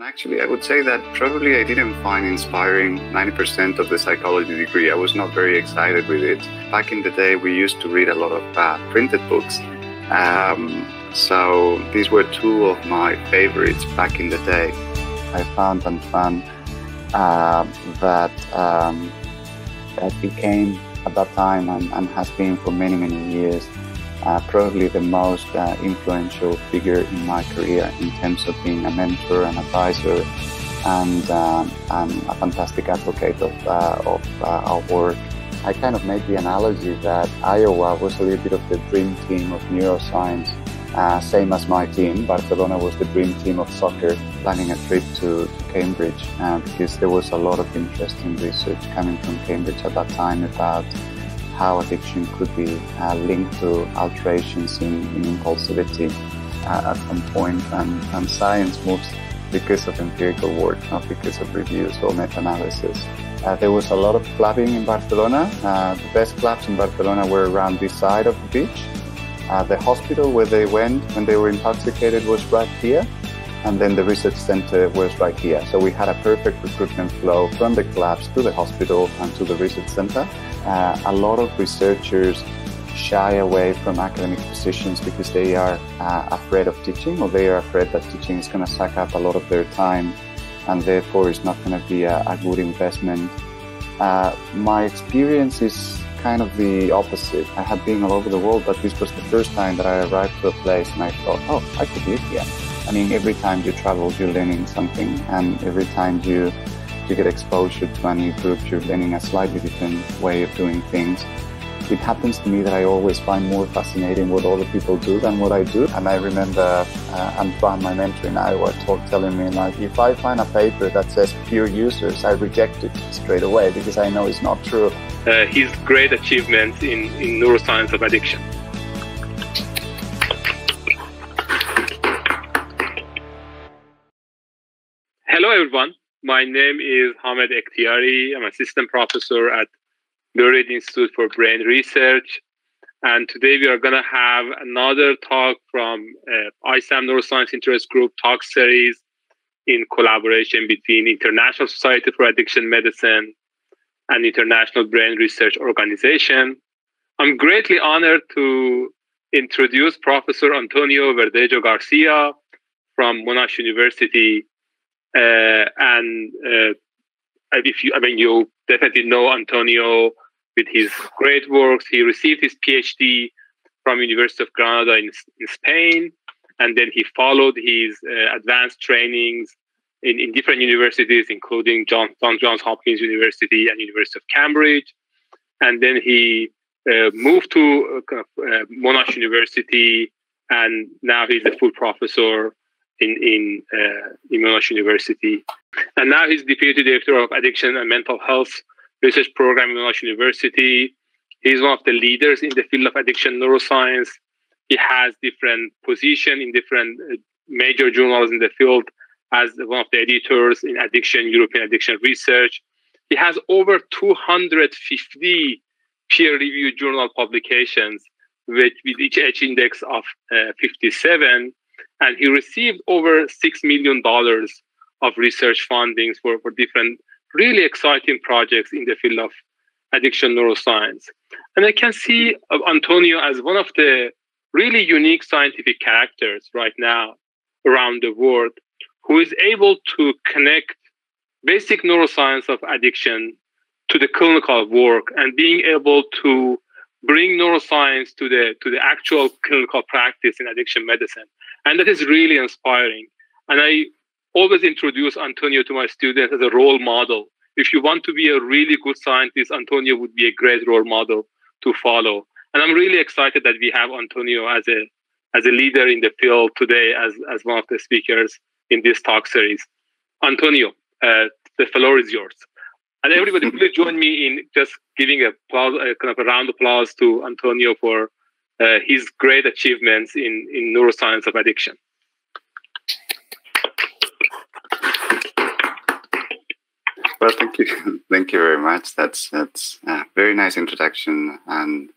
Actually, I would say that probably I didn't find inspiring 90% of the psychology degree. I was not very excited with it. Back in the day, we used to read a lot of printed books. So these were two of my favorites back in the day. I found and found that became at that time and has been for many, many years probably the most influential figure in my career in terms of being a mentor, an advisor, and a fantastic advocate of our work. I kind of made the analogy that Iowa was a little bit of the dream team of neuroscience, same as my team. Barcelona was the dream team of soccer, planning a trip to Cambridge because there was a lot of interesting research coming from Cambridge at that time about how addiction could be linked to alterations in impulsivity at some point, and science moves because of empirical work, not because of reviews or meta-analysis. There was a lot of clubbing in Barcelona. The best clubs in Barcelona were around this side of the beach. The hospital where they went when they were intoxicated was right here, and then the research center was right here. So we had a perfect recruitment flow from the clubs to the hospital and to the research center. A lot of researchers shy away from academic positions because they are afraid of teaching, or they are afraid that teaching is going to suck up a lot of their time and therefore it's not going to be a good investment. My experience is kind of the opposite. I have been all over the world, but this was the first time that I arrived to a place and I thought, oh, I could live here. I mean, every time you travel, you're learning something, and every time you get exposure to a new group, you're learning a slightly different way of doing things. It happens to me that I always find more fascinating what other people do than what I do. And I remember Antoine, my mentor in Iowa, telling me, like, if I find a paper that says pure users, I reject it straight away because I know it's not true. His great achievements in neuroscience of addiction. Hello, everyone. My name is Hamed Ekhtiari. I'm assistant professor at Laureate Institute for Brain Research. And today we are going to have another talk from ISAM Neuroscience Interest Group talk series in collaboration between International Society for Addiction Medicine and International Brain Research Organization. I'm greatly honored to introduce Professor Antonio Verdejo Garcia from Monash University. You definitely know Antonio with his great works. He received his PhD from University of Granada in Spain, and then he followed his advanced trainings in different universities, including Johns Hopkins University and University of Cambridge. And then he moved to Monash University, and now he's a full professor in Monash University. And now he's Deputy Director of Addiction and Mental Health Research Program in Monash University. He's one of the leaders in the field of addiction neuroscience. He has different positions in different major journals in the field as one of the editors in addiction, European addiction research. He has over 250 peer-reviewed journal publications with each index of 57. And he received over $6 million of research fundings for different really exciting projects in the field of addiction neuroscience. And I can see Antonio as one of the really unique scientific characters right now around the world who is able to connect basic neuroscience of addiction to the clinical work and being able to bring neuroscience to the actual clinical practice in addiction medicine. And that is really inspiring. And I always introduce Antonio to my students as a role model. If you want to be a really good scientist, Antonio would be a great role model to follow. And I'm really excited that we have Antonio as a leader in the field today as one of the speakers in this talk series. Antonio, the floor is yours. And everybody, please join me in just giving a kind of a round of applause to Antonio for his great achievements in neuroscience of addiction. Well, thank you. Thank you very much. That's a very nice introduction. And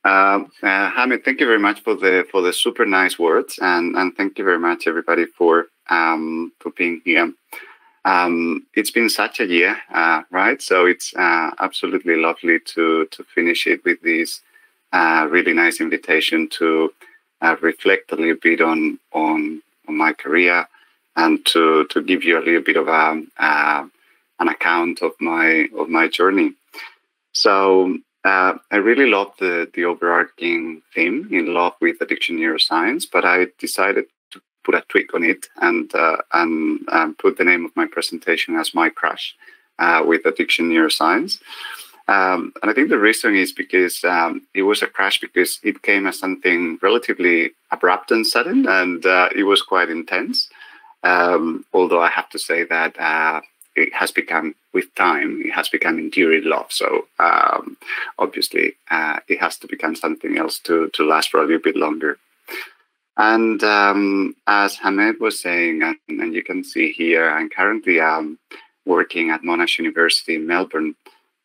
Hamid, thank you very much for the super nice words, and thank you very much everybody for being here. It's been such a year, right? So it's absolutely lovely to finish it with this really nice invitation to reflect a little bit on my career, and to give you a little bit of an account of my journey. So I really love the overarching theme, in love with addiction neuroscience, but I decided to put a tweak on it and put the name of my presentation as My Crush with Addiction Neuroscience. And I think the reason is because it was a crash because it came as something relatively abrupt and sudden, and it was quite intense. Although I have to say that it has become, with time, it has become enduring love. So obviously it has to become something else to last for a little bit longer. And as Hamed was saying, and you can see here, I'm currently working at Monash University in Melbourne.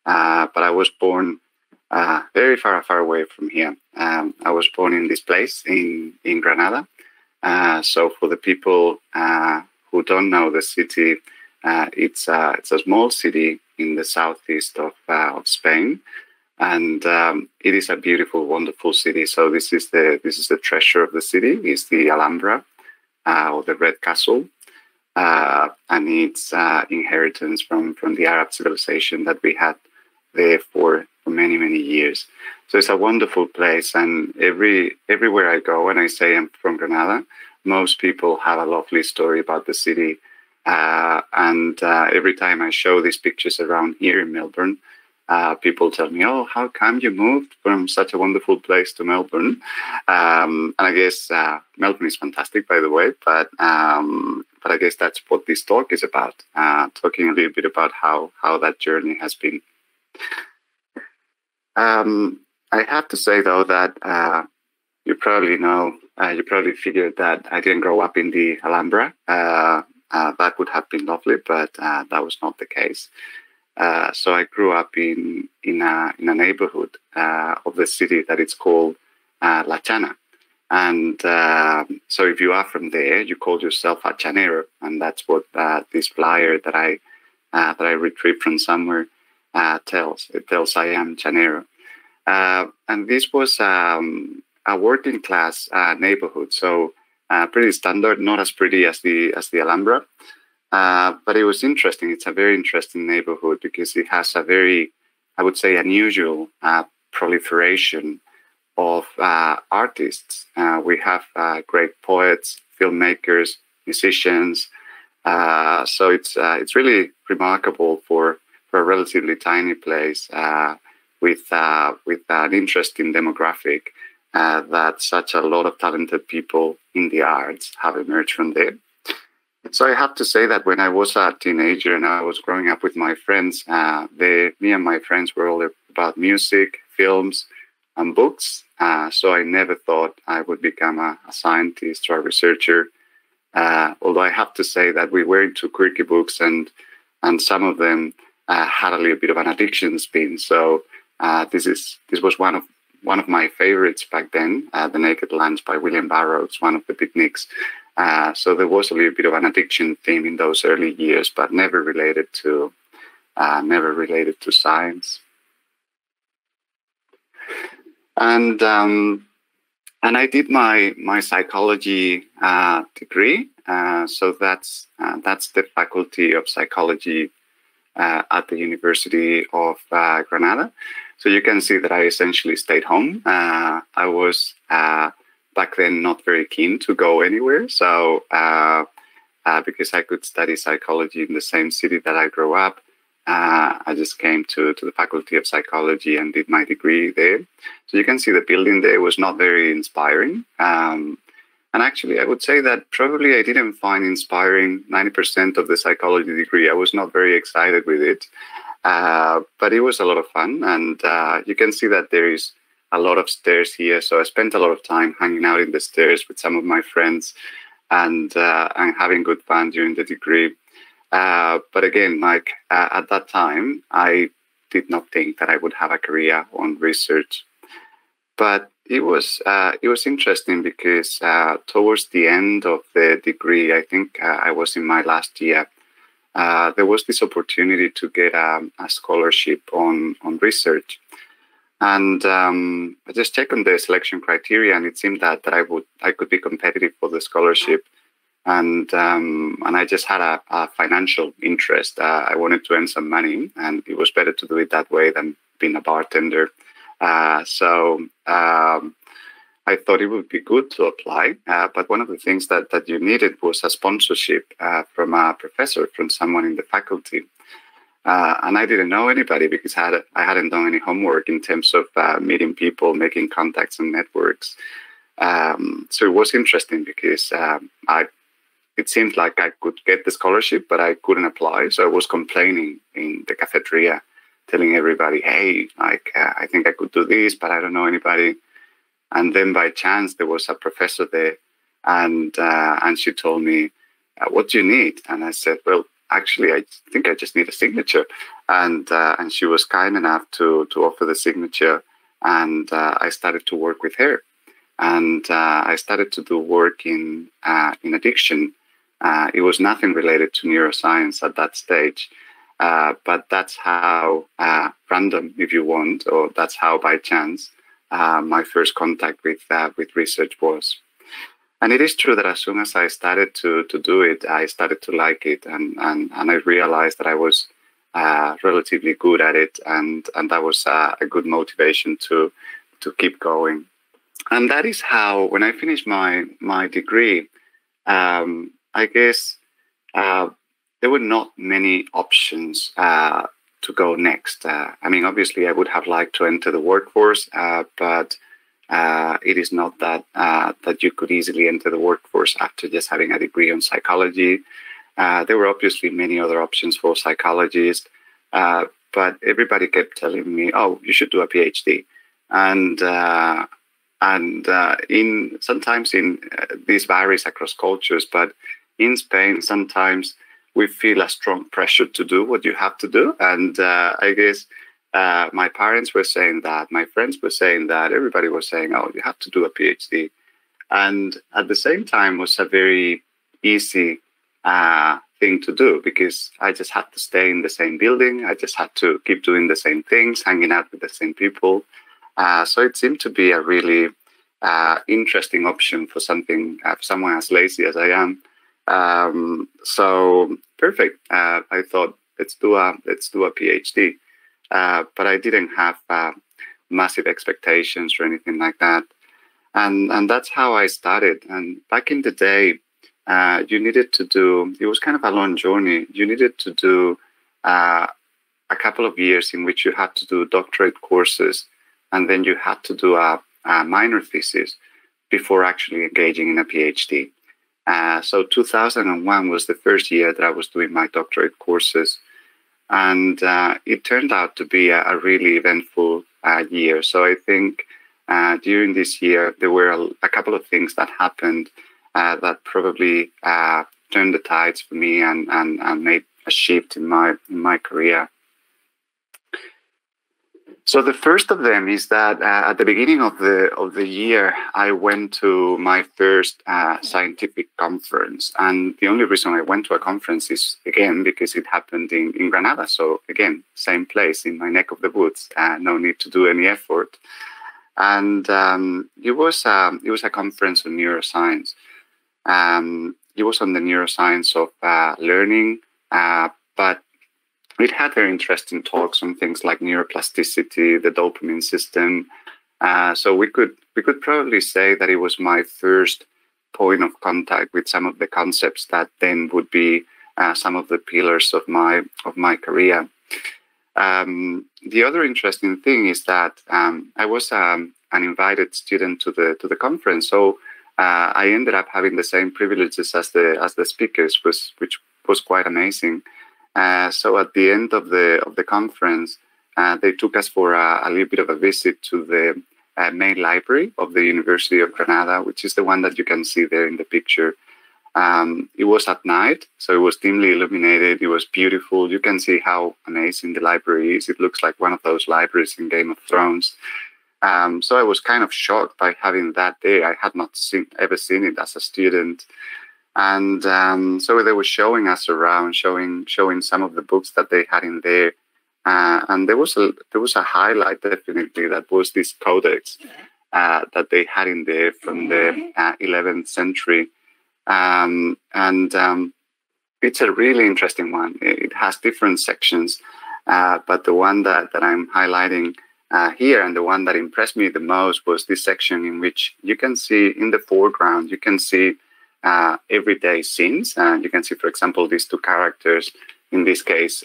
But I was born very far away from here. I was born in this place in Granada. So for the people who don't know the city, it's a small city in the southeast of Spain, and it is a beautiful, wonderful city. So this is the treasure of the city. Is the Alhambra or the Red Castle. And its inheritance from the Arab civilization that we had there for many, many years. So it's a wonderful place, and everywhere I go and I say I'm from Granada, most people have a lovely story about the city. And every time I show these pictures around here in Melbourne, people tell me, "Oh, how come you moved from such a wonderful place to Melbourne?" And I guess Melbourne is fantastic, by the way, but I guess that's what this talk is about, talking a little bit about how that journey has been. I have to say, though, that you probably figured that I didn't grow up in the Alhambra. That would have been lovely, but that was not the case. So I grew up in a neighborhood of the city that it's called La Chana. And so if you are from there, you call yourself a chanero, and that's what this flyer that I retrieved from somewhere tells. It tells I am chanero. And this was a working class neighborhood, so pretty standard, not as pretty as the Alhambra. But it was interesting. It's a very interesting neighborhood because it has a very, I would say, unusual proliferation of artists. We have great poets, filmmakers, musicians. So it's really remarkable for a relatively tiny place with an interesting demographic that such a lot of talented people in the arts have emerged from there. So I have to say that when I was a teenager and I was growing up with my friends, me and my friends were all about music, films, and books. So I never thought I would become a scientist or a researcher. Although I have to say that we were into quirky books, and some of them had a little bit of an addiction spin. So this was one of my favorites back then, The Naked Lunch by William Burroughs, one of the picnics. So there was a little bit of an addiction theme in those early years, but never related to science. And I did my psychology degree. So that's the Faculty of Psychology at the University of Granada. So you can see that I essentially stayed home. I was back then not very keen to go anywhere. So because I could study psychology in the same city that I grew up, I just came to the Faculty of Psychology and did my degree there. So you can see the building there was not very inspiring. And actually, I would say that probably I didn't find inspiring 90% of the psychology degree. I was not very excited with it. But it was a lot of fun. And you can see that there is a lot of stairs here. So I spent a lot of time hanging out in the stairs with some of my friends and having good fun during the degree. But again, like at that time, I did not think that I would have a career on research. But it was interesting because towards the end of the degree, I think I was in my last year. There was this opportunity to get a scholarship on research, and I just checked on the selection criteria, and it seemed that I could be competitive for the scholarship, and I just had a financial interest. I wanted to earn some money, and it was better to do it that way than being a bartender. So I thought it would be good to apply, but one of the things that you needed was a sponsorship from a professor, from someone in the faculty. And I didn't know anybody because I hadn't done any homework in terms of meeting people, making contacts and networks. So it was interesting because it seemed like I could get the scholarship, but I couldn't apply. So I was complaining in the cafeteria, telling everybody, hey, I think I could do this, but I don't know anybody. And then by chance, there was a professor there, and she told me, what do you need? And I said, well, actually, I think I just need a signature. And she was kind enough to offer the signature, and I started to work with her. And I started to do work in addiction. It was nothing related to neuroscience at that stage. But that's how random, if you want, or that's how by chance my first contact with research was. And it is true that as soon as I started to do it, I started to like it, and I realized that I was relatively good at it, and that was a good motivation to keep going. And that is how, when I finished my degree, I guess there were not many options to go next. I mean, obviously, I would have liked to enter the workforce, but it is not that you could easily enter the workforce after just having a degree on psychology. There were obviously many other options for psychologists, but everybody kept telling me, "Oh, you should do a PhD." And sometimes this varies across cultures, but in Spain, sometimes we feel a strong pressure to do what you have to do. And I guess my parents were saying that, my friends were saying that, everybody was saying, oh, you have to do a PhD. And at the same time, was a very easy thing to do because I just had to stay in the same building. I just had to keep doing the same things, hanging out with the same people. So it seemed to be a really interesting option for someone as lazy as I am. So perfect. I thought, let's do a PhD. But I didn't have massive expectations or anything like that. And that's how I started. And back in the day, you needed to do, it was kind of a long journey. You needed to do a couple of years in which you had to do doctorate courses, and then you had to do a minor thesis before actually engaging in a PhD. So 2001 was the first year that I was doing my doctorate courses. And it turned out to be a really eventful year. So I think during this year, there were a couple of things that happened that probably turned the tides for me and made a shift in my career. So the first of them is that at the beginning of the year, I went to my first scientific conference. And the only reason I went to a conference is, again, because it happened in Granada. So again, same place in my neck of the woods, no need to do any effort. And it was a conference on neuroscience. It was on the neuroscience of learning, but it had very interesting talks on things like neuroplasticity, the dopamine system. So we could probably say that it was my first point of contact with some of the concepts that then would be some of the pillars of my career. The other interesting thing is that I was an invited student to the conference, so I ended up having the same privileges as the speakers, which was quite amazing. So at the end of the conference, they took us for a little bit of a visit to the main library of the University of Granada, which is the one that you can see there in the picture. It was at night, so it was dimly illuminated. It was beautiful. You can see how amazing the library is. It looks like one of those libraries in Game of Thrones. So I was kind of shocked by having that there. I had not ever seen it as a student. And so they were showing us around, showing some of the books that they had in there. And there was a highlight, definitely, that was this codex that they had in there from the 11th century. It's a really interesting one. It has different sections, but the one that I'm highlighting here, and the one that impressed me the most, was this section in which you can see in the foreground, you can see everyday scenes. And you can see, for example, these two characters. In this case,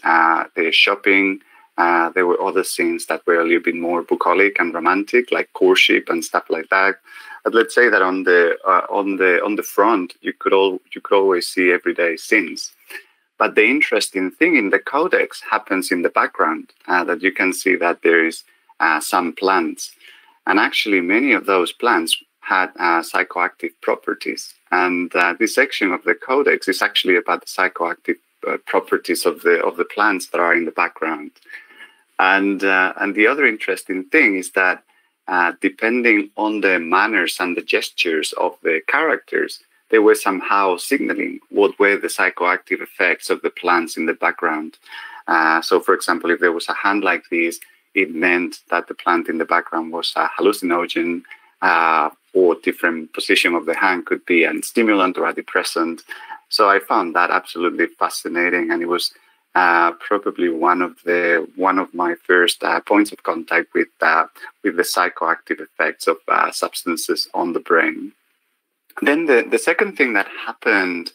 they're shopping. There were other scenes that were a little bit more bucolic and romantic, like courtship and stuff like that. But let's say that on the front, you could always see everyday scenes. But the interesting thing in the codex happens in the background, that you can see that there is some plants, and actually many of those plants had psychoactive properties. And this section of the codex is actually about the psychoactive properties of the plants that are in the background. And the other interesting thing is that depending on the manners and the gestures of the characters, they were somehow signaling what were the psychoactive effects of the plants in the background. So, for example, if there was a hand like this, it meant that the plant in the background was a hallucinogen, or different position of the hand could be a stimulant or a depressant. So I found that absolutely fascinating, and it was probably one of my first points of contact with the psychoactive effects of substances on the brain. Then the second thing that happened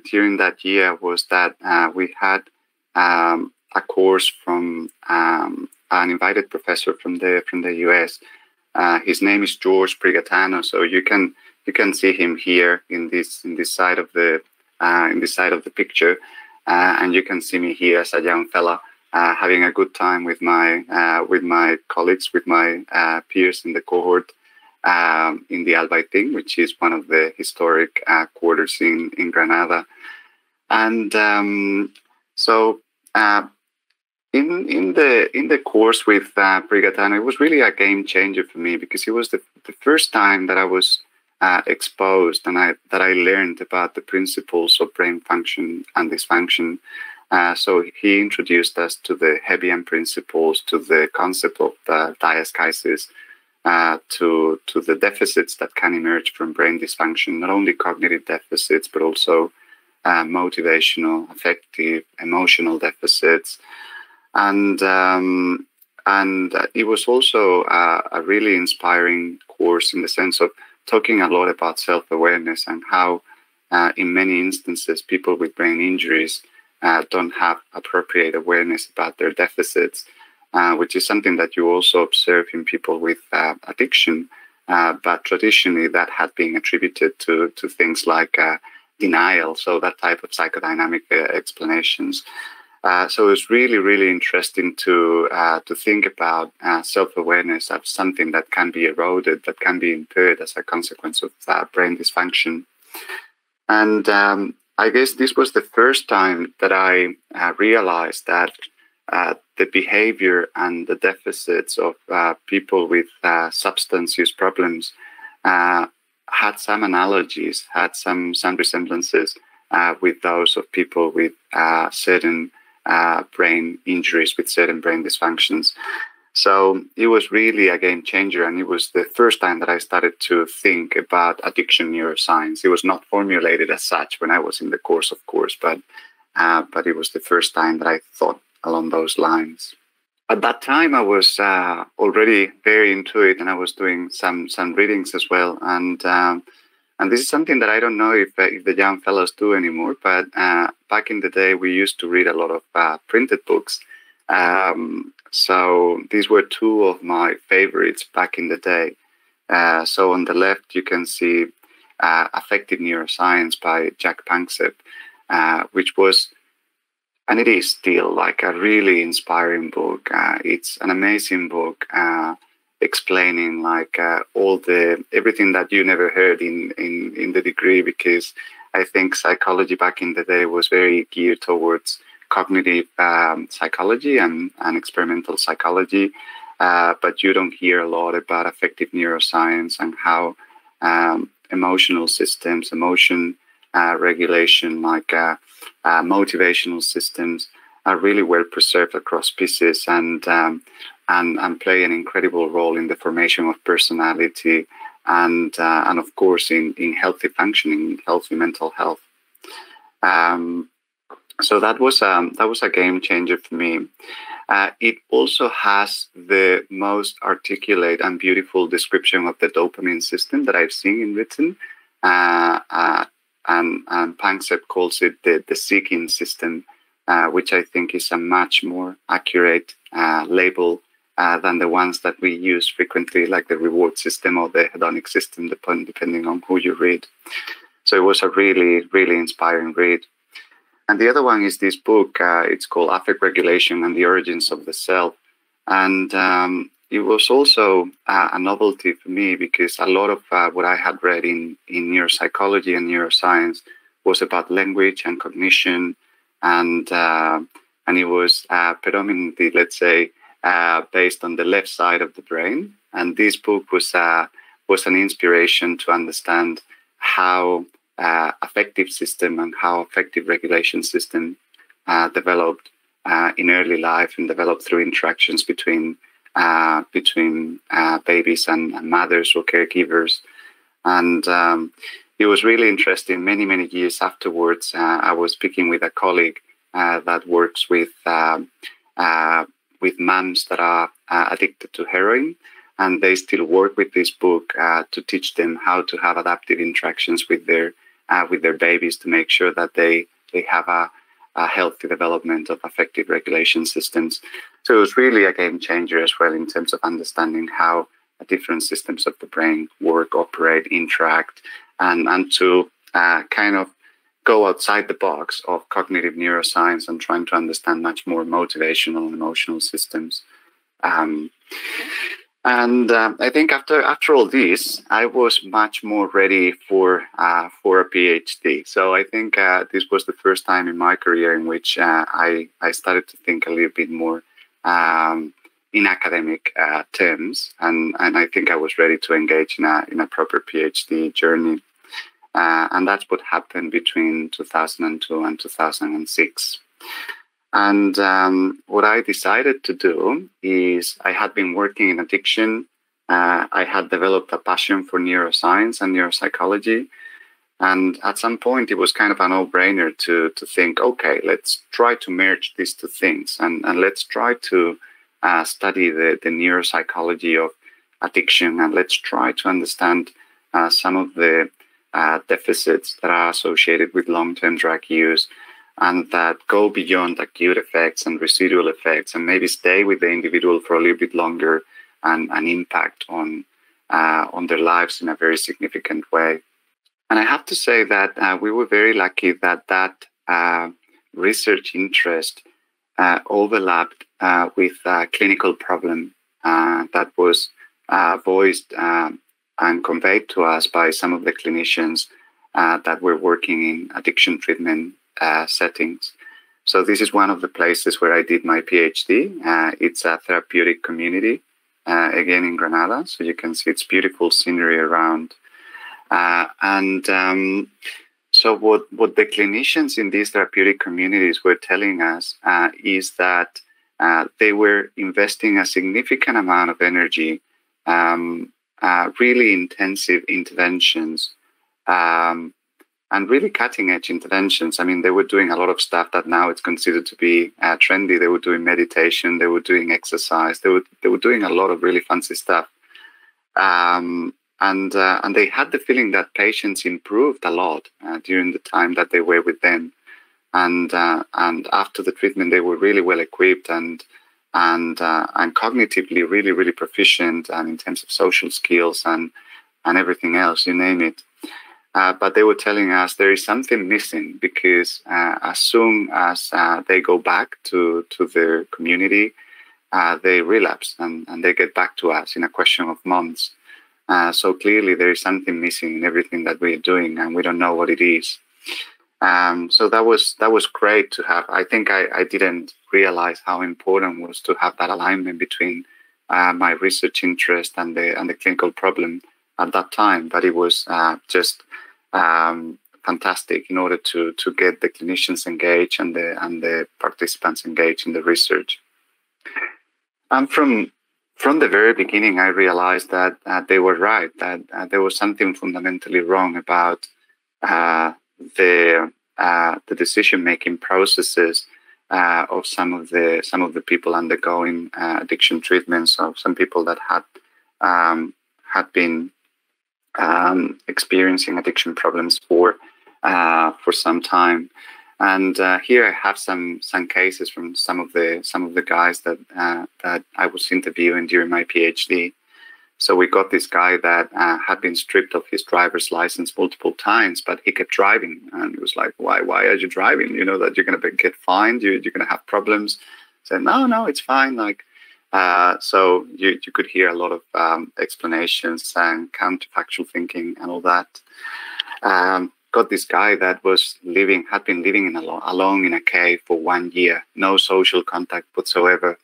during that year was that we had a course from an invited professor from the US. His name is George Prigatano, so you can see him here in this side of the picture. And you can see me here as a young fella having a good time with my colleagues, with my peers in the cohort in the Albaicín, which is one of the historic quarters in Granada. And so in the course with Prigatano, it was really a game changer for me, because it was the first time that I was exposed and that I learned about the principles of brain function and dysfunction. So he introduced us to the Hebbian principles, to the concept of diaschisis, to the deficits that can emerge from brain dysfunction, not only cognitive deficits, but also motivational, affective, emotional deficits. And it was also a really inspiring course in the sense of talking a lot about self-awareness and how in many instances people with brain injuries don't have appropriate awareness about their deficits, which is something that you also observe in people with addiction, but traditionally that had been attributed to things like denial, so that type of psychodynamic explanations. So it's really, really interesting to think about self-awareness as something that can be eroded, that can be impaired as a consequence of brain dysfunction. And I guess this was the first time that I realized that the behavior and the deficits of people with substance use problems had some analogies, had some resemblances with those of people with certain brain injuries, with certain brain dysfunctions. So it was really a game changer, and it was the first time that I started to think about addiction neuroscience. It was not formulated as such when I was in the course, of course, but it was the first time that I thought along those lines. At that time, I was already very into it, and I was doing some readings as well. And this is something that I don't know if the young fellows do anymore, but back in the day, we used to read a lot of printed books. So these were two of my favorites back in the day. So on the left, you can see Affective Neuroscience by Jack Panksepp, which was, and it is still, like a really inspiring book. It's an amazing book, explaining like everything that you never heard in the degree, because I think psychology back in the day was very geared towards cognitive psychology and experimental psychology. but you don't hear a lot about affective neuroscience and how emotional systems, emotion regulation, like motivational systems, are really well preserved across species and play an incredible role in the formation of personality and of course in healthy functioning, healthy mental health. So that was a game changer for me. It also has the most articulate and beautiful description of the dopamine system that I've seen in written. And Panksepp calls it the seeking system, which I think is a much more accurate label than the ones that we use frequently, like the reward system or the hedonic system, depending on who you read. So it was a really, really inspiring read. And the other one is this book. It's called Affect Regulation and the Origins of the Self. And it was also a novelty for me because a lot of what I had read in neuropsychology and neuroscience was about language and cognition. And it was predominantly, let's say, based on the left side of the brain. And this book was an inspiration to understand how affective system and how affective regulation system developed in early life and developed through interactions between babies and mothers or caregivers. And it was really interesting. Many, many years afterwards, I was speaking with a colleague that works with moms that are addicted to heroin, and they still work with this book to teach them how to have adaptive interactions with their babies to make sure that they have a healthy development of affective regulation systems. So it was really a game changer as well in terms of understanding how different systems of the brain work, operate, interact, and to kind of go outside the box of cognitive neuroscience and trying to understand much more motivational and emotional systems. I think after all this, I was much more ready for a PhD. So I think this was the first time in my career in which I started to think a little bit more in academic terms, and I think I was ready to engage in a proper PhD journey. And that's what happened between 2002 and 2006. And what I decided to do is I had been working in addiction. I had developed a passion for neuroscience and neuropsychology. And at some point, it was kind of a no-brainer to think, okay, let's try to merge these two things. And let's try to study the neuropsychology of addiction. And let's try to understand some of the deficits that are associated with long-term drug use and that go beyond acute effects and residual effects and maybe stay with the individual for a little bit longer and impact on their lives in a very significant way. And I have to say that we were very lucky that research interest overlapped with a clinical problem that was voiced and conveyed to us by some of the clinicians that were working in addiction treatment settings. So this is one of the places where I did my PhD. It's a therapeutic community, again in Granada. So you can see it's beautiful scenery around. So what the clinicians in these therapeutic communities were telling us is that they were investing a significant amount of energy, really intensive interventions, and really cutting-edge interventions. I mean, they were doing a lot of stuff that now it's considered to be trendy. They were doing meditation. They were doing exercise. They were doing a lot of really fancy stuff. And they had the feeling that patients improved a lot during the time that they were with them. And after the treatment, they were really well equipped and cognitively really, really proficient, and in terms of social skills and everything else, you name it. But they were telling us there is something missing because as soon as they go back to their community, they relapse and they get back to us in a question of months. So clearly there is something missing in everything that we're doing, and we don't know what it is. So that was great to have. I think I didn't realize how important it was to have that alignment between my research interest and the clinical problem at that time, but it was just fantastic in order to get the clinicians engaged and the participants engaged in the research. And from the very beginning, I realized that they were right, that there was something fundamentally wrong about the decision-making processes of some of the people undergoing addiction treatments, of some people that had been experiencing addiction problems for some time. And here I have some cases from some of the guys that I was interviewing during my PhD. So we got this guy that had been stripped of his driver's license multiple times, but he kept driving. And it was like, why are you driving? You know that you're going to get fined. You're going to have problems. I said, no, it's fine. Like, so you could hear a lot of explanations and counterfactual thinking and all that. Got this guy that had been living alone in a cave for 1 year, no social contact whatsoever,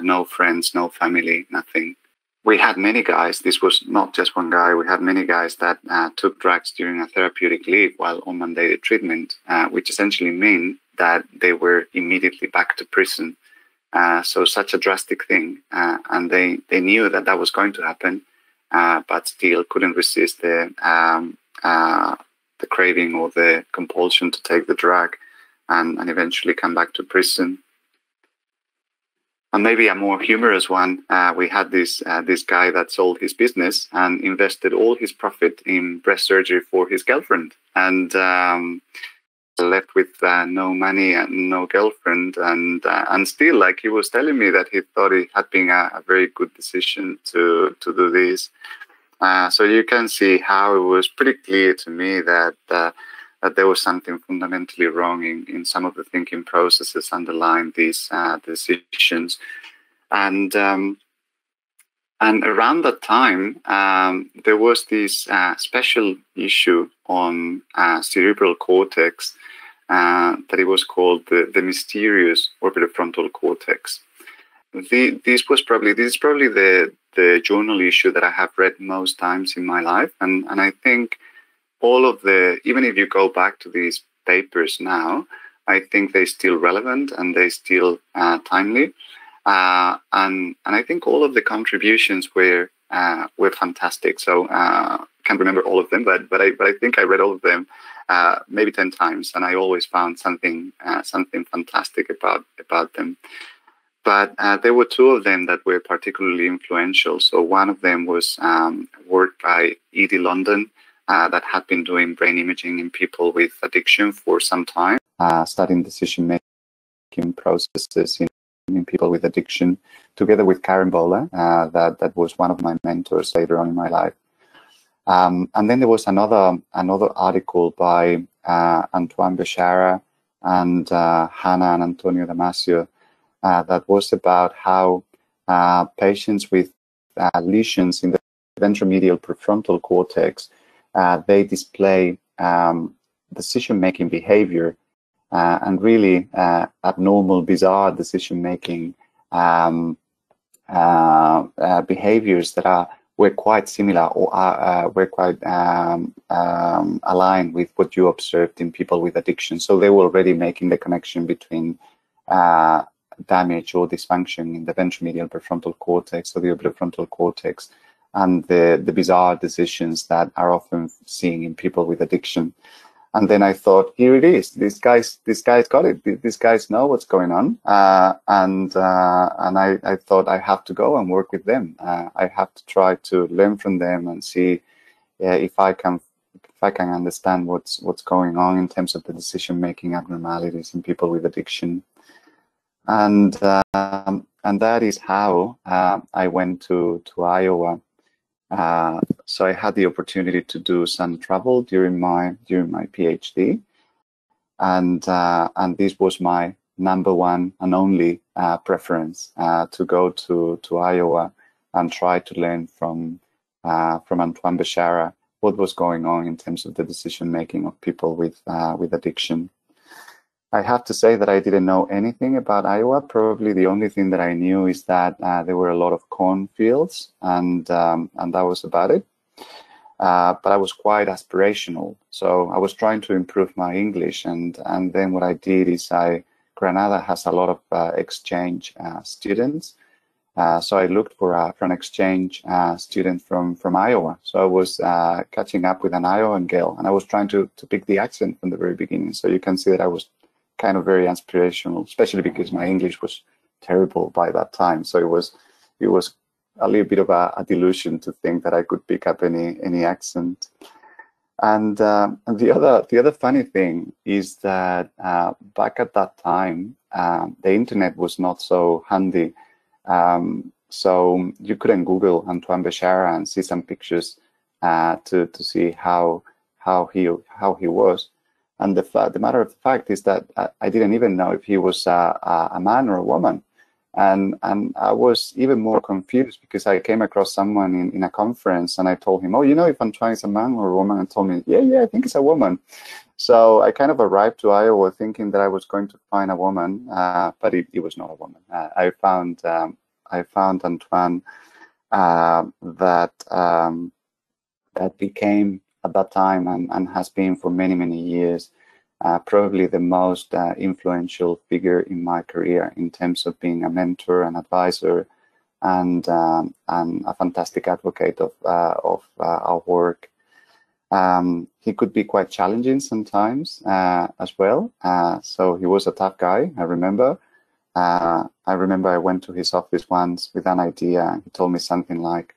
no friends, no family, nothing. We had many guys, this was not just one guy, we had many guys that took drugs during a therapeutic leave while on mandated treatment, which essentially meant that they were immediately back to prison. So such a drastic thing, and they knew that was going to happen, but still couldn't resist the craving or the compulsion to take the drug, and eventually come back to prison. And maybe a more humorous one, we had this guy that sold his business and invested all his profit in breast surgery for his girlfriend, and left with no money and no girlfriend, and still, like, he was telling me that he thought it had been a very good decision to do this. So you can see how it was pretty clear to me that there was something fundamentally wrong in some of the thinking processes underlying these decisions. And around that time, there was this special issue on cerebral cortex that it was called the mysterious orbitofrontal cortex. This is probably the journal issue that I have read most times in my life, and I think even if you go back to these papers now, I think they're still relevant and they're still timely, and I think all of the contributions were fantastic. So can't remember all of them, but I think I read all of them maybe 10 times, and I always found something fantastic about them. But there were two of them that were particularly influential. So one of them was work by E.D. London that had been doing brain imaging in people with addiction for some time, studying decision-making processes in people with addiction, together with Karen Bowler, that was one of my mentors later on in my life. And then there was another article by Antoine Bechara and Hannah and Antonio Damasio, that was about how patients with lesions in the ventromedial prefrontal cortex, they display decision-making behavior and really abnormal, bizarre decision-making behaviors that were quite similar or were quite aligned with what you observed in people with addiction. So they were already making the connection between damage or dysfunction in the ventromedial prefrontal cortex or the orbitofrontal cortex and the bizarre decisions that are often seen in people with addiction. And then I thought, here it is. These guys got it. These guys know what's going on. And I thought I have to go and work with them. I have to try to learn from them and see if I can understand what's going on in terms of the decision-making abnormalities in people with addiction. And that is how I went to Iowa. So I had the opportunity to do some travel during my PhD, and this was my number one and only preference, to go to Iowa and try to learn from Antoine Bechara what was going on in terms of the decision making of people with addiction. I have to say that I didn't know anything about Iowa. Probably the only thing that I knew is that there were a lot of cornfields, and that was about it. But I was quite aspirational, so I was trying to improve my English, and then what I did is Granada has a lot of exchange students, so I looked for an exchange student from Iowa. So I was catching up with an Iowan girl, and I was trying to pick the accent from the very beginning. So you can see that I was kind of very aspirational, especially because my English was terrible by that time. So it was a little bit of a delusion to think that I could pick up any accent. And the other funny thing is that back at that time, the internet was not so handy. So you couldn't Google Antoine Bechara and see some pictures to see how he was. And the matter of the fact is that I didn't even know if he was a man or a woman. And I was even more confused because I came across someone in a conference, and I told him, "Oh, you know if Antoine is a man or a woman?" And told me, "Yeah, I think it's a woman." So I kind of arrived to Iowa thinking that I was going to find a woman, but it was not a woman. I found Antoine that became at that time and has been for many years probably the most influential figure in my career in terms of being a mentor and advisor, and a fantastic advocate of our work. He could be quite challenging sometimes as well. So he was a tough guy, I remember. I went to his office once with an idea, and he told me something like,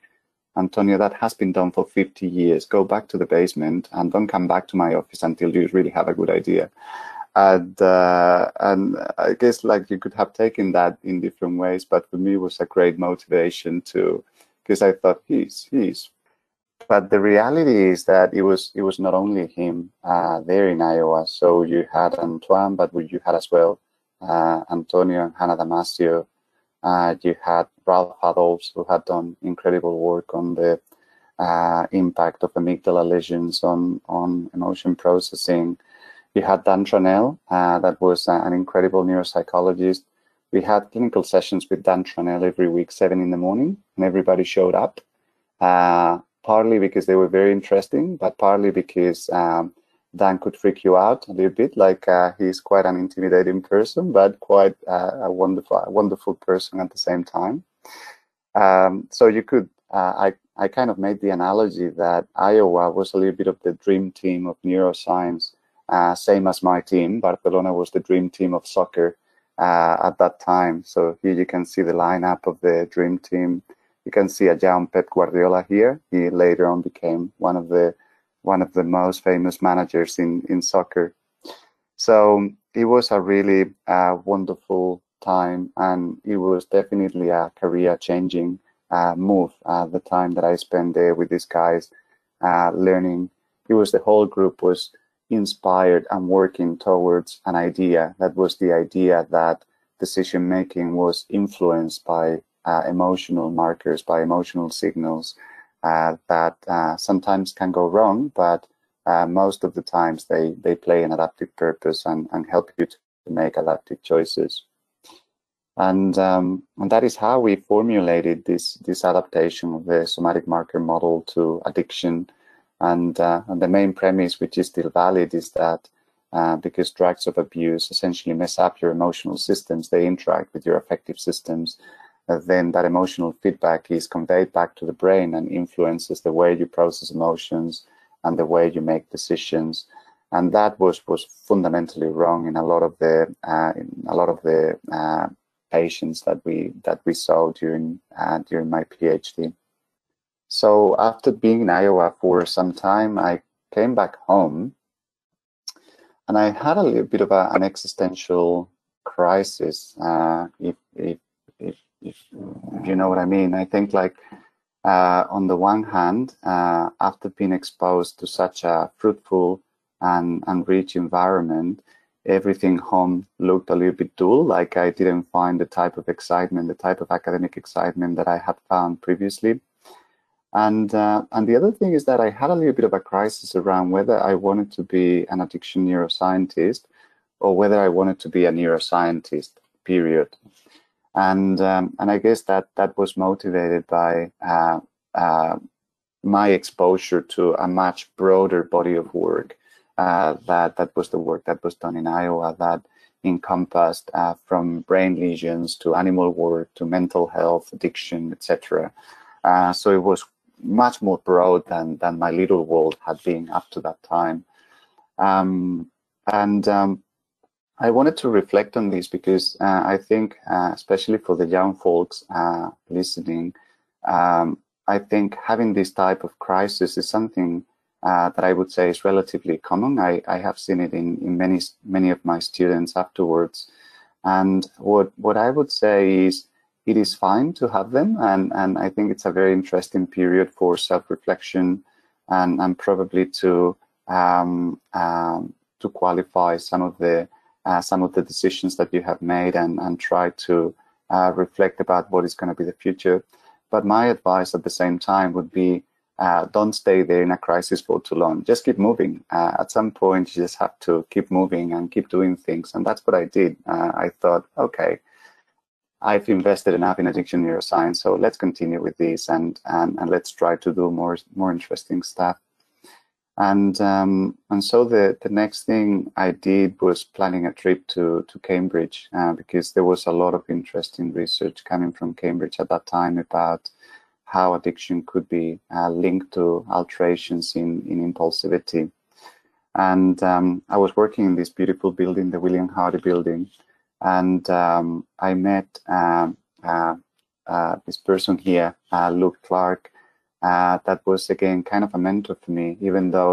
"Antonio, that has been done for 50 years. Go back to the basement and don't come back to my office until you really have a good idea." And I guess like you could have taken that in different ways, but for me it was a great motivation because I thought he's. But the reality is that it was not only him there in Iowa. So you had Antoine, but you had as well Antonio and Hannah Damasio. You had Ralph Adolphs, who had done incredible work on the impact of amygdala lesions on emotion processing. You had Dan Tranel, that was an incredible neuropsychologist. We had clinical sessions with Dan Tranel every week, 7 in the morning, and everybody showed up, partly because they were very interesting, but partly because Dan could freak you out a little bit. Like he's quite an intimidating person, but quite a wonderful person at the same time. So you could, I kind of made the analogy that Iowa was a little bit of the dream team of neuroscience, same as my team. Barcelona was the dream team of soccer at that time. So here you can see the lineup of the dream team. You can see a young Pep Guardiola here. He later on became one of the most famous managers in soccer. So it was a really wonderful time, and it was definitely a career-changing move. The time that I spent there with these guys, learning, the whole group was inspired and working towards an idea. That was the idea that decision-making was influenced by emotional markers, by emotional signals that sometimes can go wrong, but most of the times they play an adaptive purpose and help you to make adaptive choices. And that is how we formulated this adaptation of the somatic marker model to addiction. And the main premise, which is still valid, is that because drugs of abuse essentially mess up your emotional systems, they interact with your affective systems, then that emotional feedback is conveyed back to the brain and influences the way you process emotions and the way you make decisions. And that was fundamentally wrong in a lot of the patients that we saw during my PhD. So after being in Iowa for some time, I came back home, and I had a little bit of an existential crisis, if you know what I mean. I think like on the one hand, after being exposed to such a fruitful and rich environment, everything home looked a little bit dull. Like I didn't find the type of excitement, the type of academic excitement that I had found previously. And the other thing is that I had a little bit of a crisis around whether I wanted to be an addiction neuroscientist or whether I wanted to be a neuroscientist, period. And I guess that was motivated by my exposure to a much broader body of work. That was the work that was done in Iowa that encompassed from brain lesions to animal work to mental health, addiction, etc. So it was much more broad than my little world had been up to that time. I wanted to reflect on this because I think, especially for the young folks listening, I think having this type of crisis is something that I would say is relatively common. I have seen it in many of my students afterwards. And what I would say is it is fine to have them. And I think it's a very interesting period for self-reflection and probably to qualify some of the decisions that you have made and try to reflect about what is going to be the future. But my advice at the same time would be don't stay there in a crisis for too long. Just keep moving. At some point, you just have to keep moving and keep doing things. And that's what I did. I thought, okay, I've invested enough in addiction neuroscience, so let's continue with this and let's try to do more interesting stuff. And so the next thing I did was planning a trip to Cambridge because there was a lot of interesting research coming from Cambridge at that time about how addiction could be linked to alterations in impulsivity. And I was working in this beautiful building, the William Hardy building, and I met this person here, Luke Clark, that was again kind of a mentor for me, even though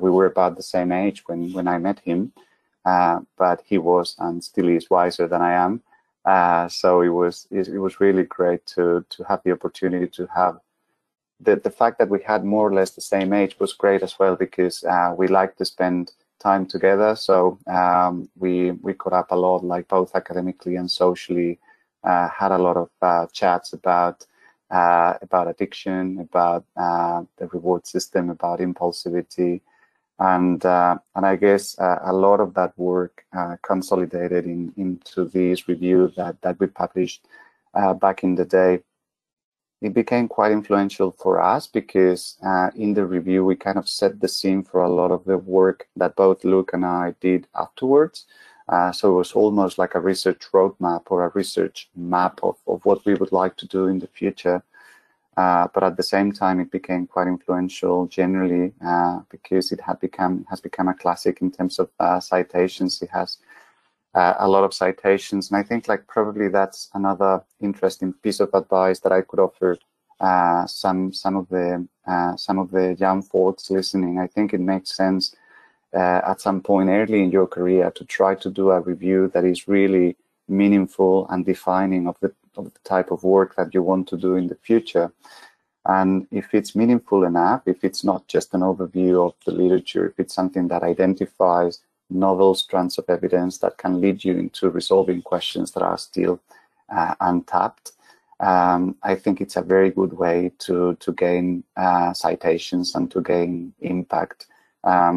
we were about the same age when I met him, but he was and still is wiser than I am. So it was really great to have the opportunity to have the fact that we had more or less the same age was great as well, because we like to spend time together. So we caught up a lot, like both academically and socially, had a lot of chats about addiction, about the reward system, about impulsivity. And I guess a lot of that work consolidated into this review that we published back in the day. It became quite influential for us because in the review we kind of set the scene for a lot of the work that both Luke and I did afterwards. So it was almost like a research roadmap or a research map of what we would like to do in the future. But at the same time, it became quite influential generally because it has become a classic in terms of citations. It has a lot of citations, and I think probably that's another interesting piece of advice that I could offer some of the young folks listening. I think it makes sense at some point early in your career to try to do a review that is really meaningful and defining of the type of work that you want to do in the future. And if it's meaningful enough, if it's not just an overview of the literature, if it's something that identifies novel strands of evidence that can lead you into resolving questions that are still untapped, I think it's a very good way to gain citations and to gain impact.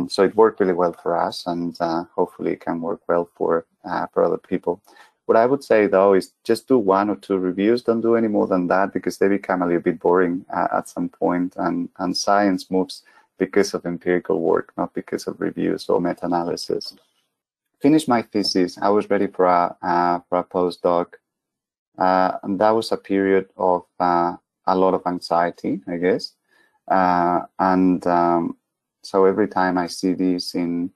So it worked really well for us, and hopefully it can work well for other people. What I would say, though, is just do 1 or 2 reviews. Don't do any more than that, because they become a little bit boring at some point, and science moves because of empirical work, not because of reviews or meta-analysis. Finished my thesis. I was ready for a postdoc, and that was a period of a lot of anxiety, I guess. So every time I see this in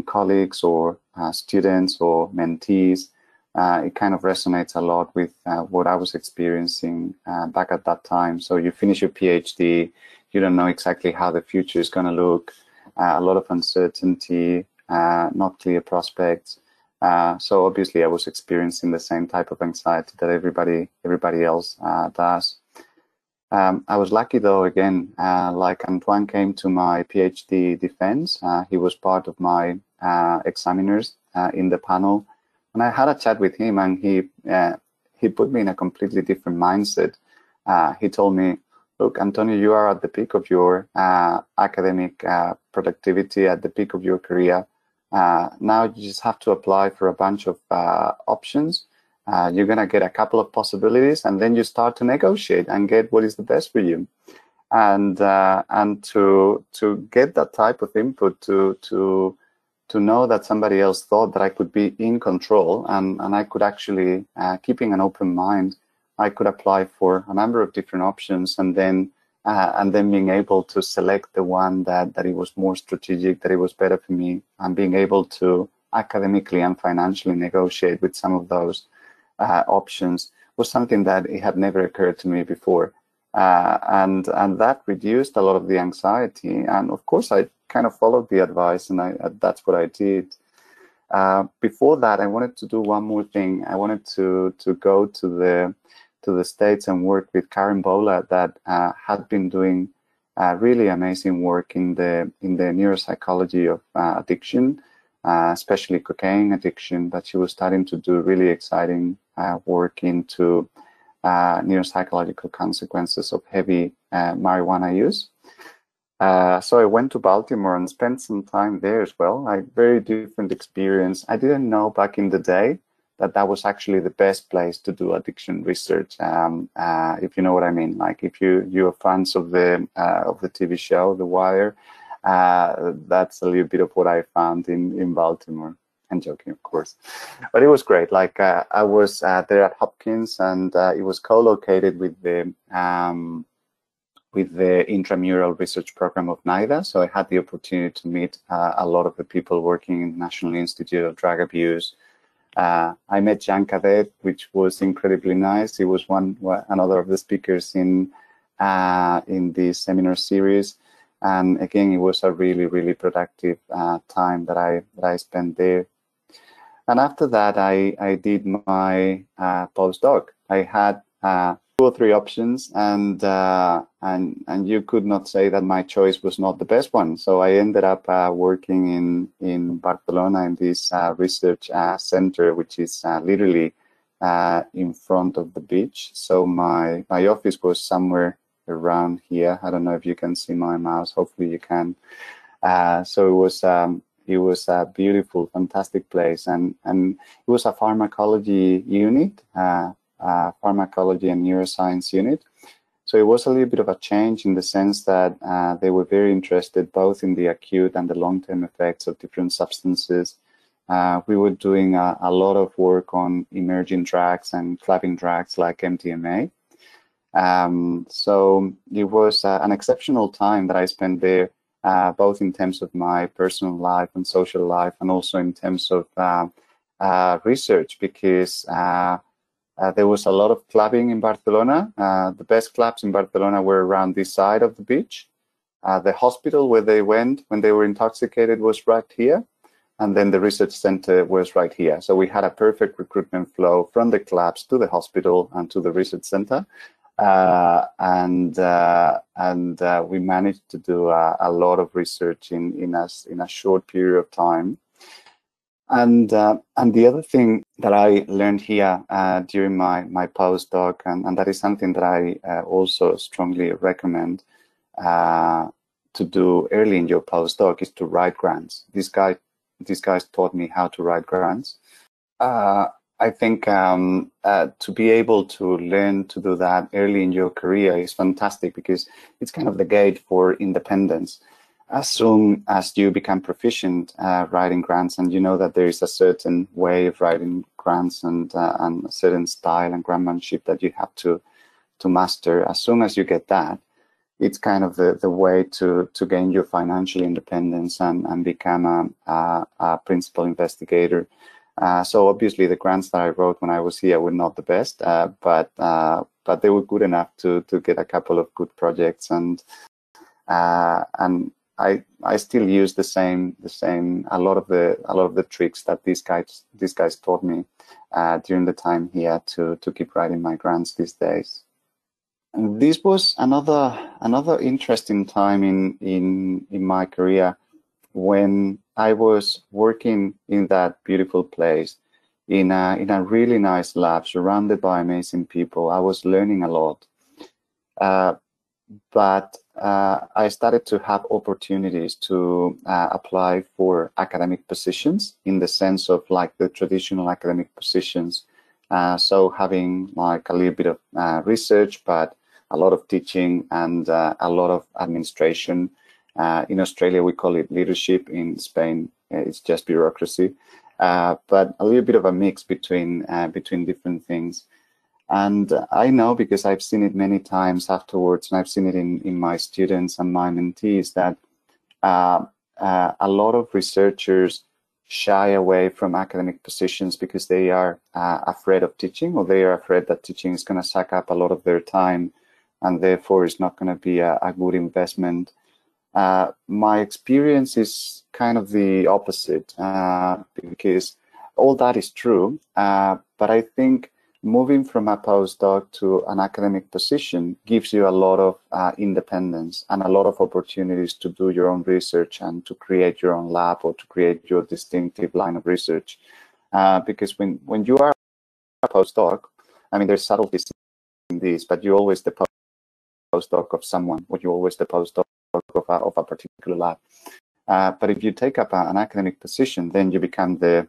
colleagues or students or mentees, it kind of resonates a lot with what I was experiencing back at that time. So you finish your PhD, you don't know exactly how the future is going to look, a lot of uncertainty, not clear prospects. So obviously I was experiencing the same type of anxiety that everybody else does. I was lucky, though, again, like Antoine came to my PhD defense. He was part of my examiners in the panel. And I had a chat with him, and he put me in a completely different mindset. He told me, look, Antonio, you are at the peak of your academic productivity, at the peak of your career. Now you just have to apply for a bunch of options. You're going to get a couple of possibilities, and then you start to negotiate and get what is the best for you. And to get that type of input, to know that somebody else thought that I could be in control, and I could actually, keeping an open mind, I could apply for a number of different options, and then being able to select the one that it was more strategic, that it was better for me, and being able to academically and financially negotiate with some of those options was something that it had never occurred to me before. And that reduced a lot of the anxiety. And of course, I kind of followed the advice, and that's what I did. Before that, I wanted to do one more thing. I wanted to go to the States and work with Karen Bola, that had been doing really amazing work in the neuropsychology of addiction, especially cocaine addiction. But she was starting to do really exciting work into neuropsychological consequences of heavy marijuana use. So I went to Baltimore and spent some time there as well. Like, very different experience. I didn't know back in the day that was actually the best place to do addiction research. If you know what I mean. Like, if you're fans of the TV show The Wire, that's a little bit of what I found in Baltimore. I'm joking, of course, but it was great. Like, I was there at Hopkins, and it was co-located with the intramural research program of NIDA. So I had the opportunity to meet a lot of the people working in the National Institute of Drug Abuse. I met Jean Cadet, which was incredibly nice. He was another of the speakers in this seminar series. And again, it was a really, really productive time that I spent there. And after that, I did my postdoc. I had 2 or 3 options, and you could not say that my choice was not the best one. So I ended up working in Barcelona in this research center, which is literally in front of the beach. So my office was somewhere around here. I don't know if you can see my mouse. Hopefully you can. So it was a beautiful, fantastic place, and it was a pharmacology unit, pharmacology and neuroscience unit. So it was a little bit of a change in the sense that they were very interested both in the acute and the long-term effects of different substances. We were doing a lot of work on emerging drugs and clubbing drugs like MDMA. So it was an exceptional time that I spent there, both in terms of my personal life and social life, and also in terms of research, because there was a lot of clubbing in Barcelona. The best clubs in Barcelona were around this side of the beach. The hospital where they went when they were intoxicated was right here. And then the research center was right here. So we had a perfect recruitment flow from the clubs to the hospital and to the research center. And we managed to do a lot of research in a short period of time. And the other thing that I learned here during my postdoc, and that is something that I also strongly recommend to do early in your postdoc, is to write grants. These guys taught me how to write grants. I think to be able to learn to do that early in your career is fantastic, because it's kind of the gate for independence. As soon as you become proficient writing grants, and you know that there is a certain way of writing grants and a certain style and grammarship that you have to master, as soon as you get that, it's kind of the way to gain your financial independence and become a principal investigator. So obviously the grants that I wrote when I was here were not the best, but they were good enough to get a couple of good projects, and I still use the same a lot of the tricks that these guys taught me during the time here to keep writing my grants these days. And this was another interesting time in my career, when I was working in that beautiful place in a really nice lab surrounded by amazing people. I was learning a lot. But I started to have opportunities to apply for academic positions in the sense of like the traditional academic positions. So having like a little bit of research, but a lot of teaching and a lot of administration. In Australia, we call it leadership. In Spain, it's just bureaucracy. But a little bit of a mix between different things. And I know, because I've seen it many times afterwards, and I've seen it in my students and my mentees, that a lot of researchers shy away from academic positions because they are afraid of teaching, or they are afraid that teaching is going to suck up a lot of their time, and therefore is not going to be a good investment. My experience is kind of the opposite, because all that is true, but I think moving from a postdoc to an academic position gives you a lot of independence and a lot of opportunities to do your own research and to create your own lab or to create your distinctive line of research. Because when you are a postdoc, I mean, there's subtleties in this, but you're always the postdoc of someone, or you're always the postdoc of a particular lab. But if you take up an academic position, then you become the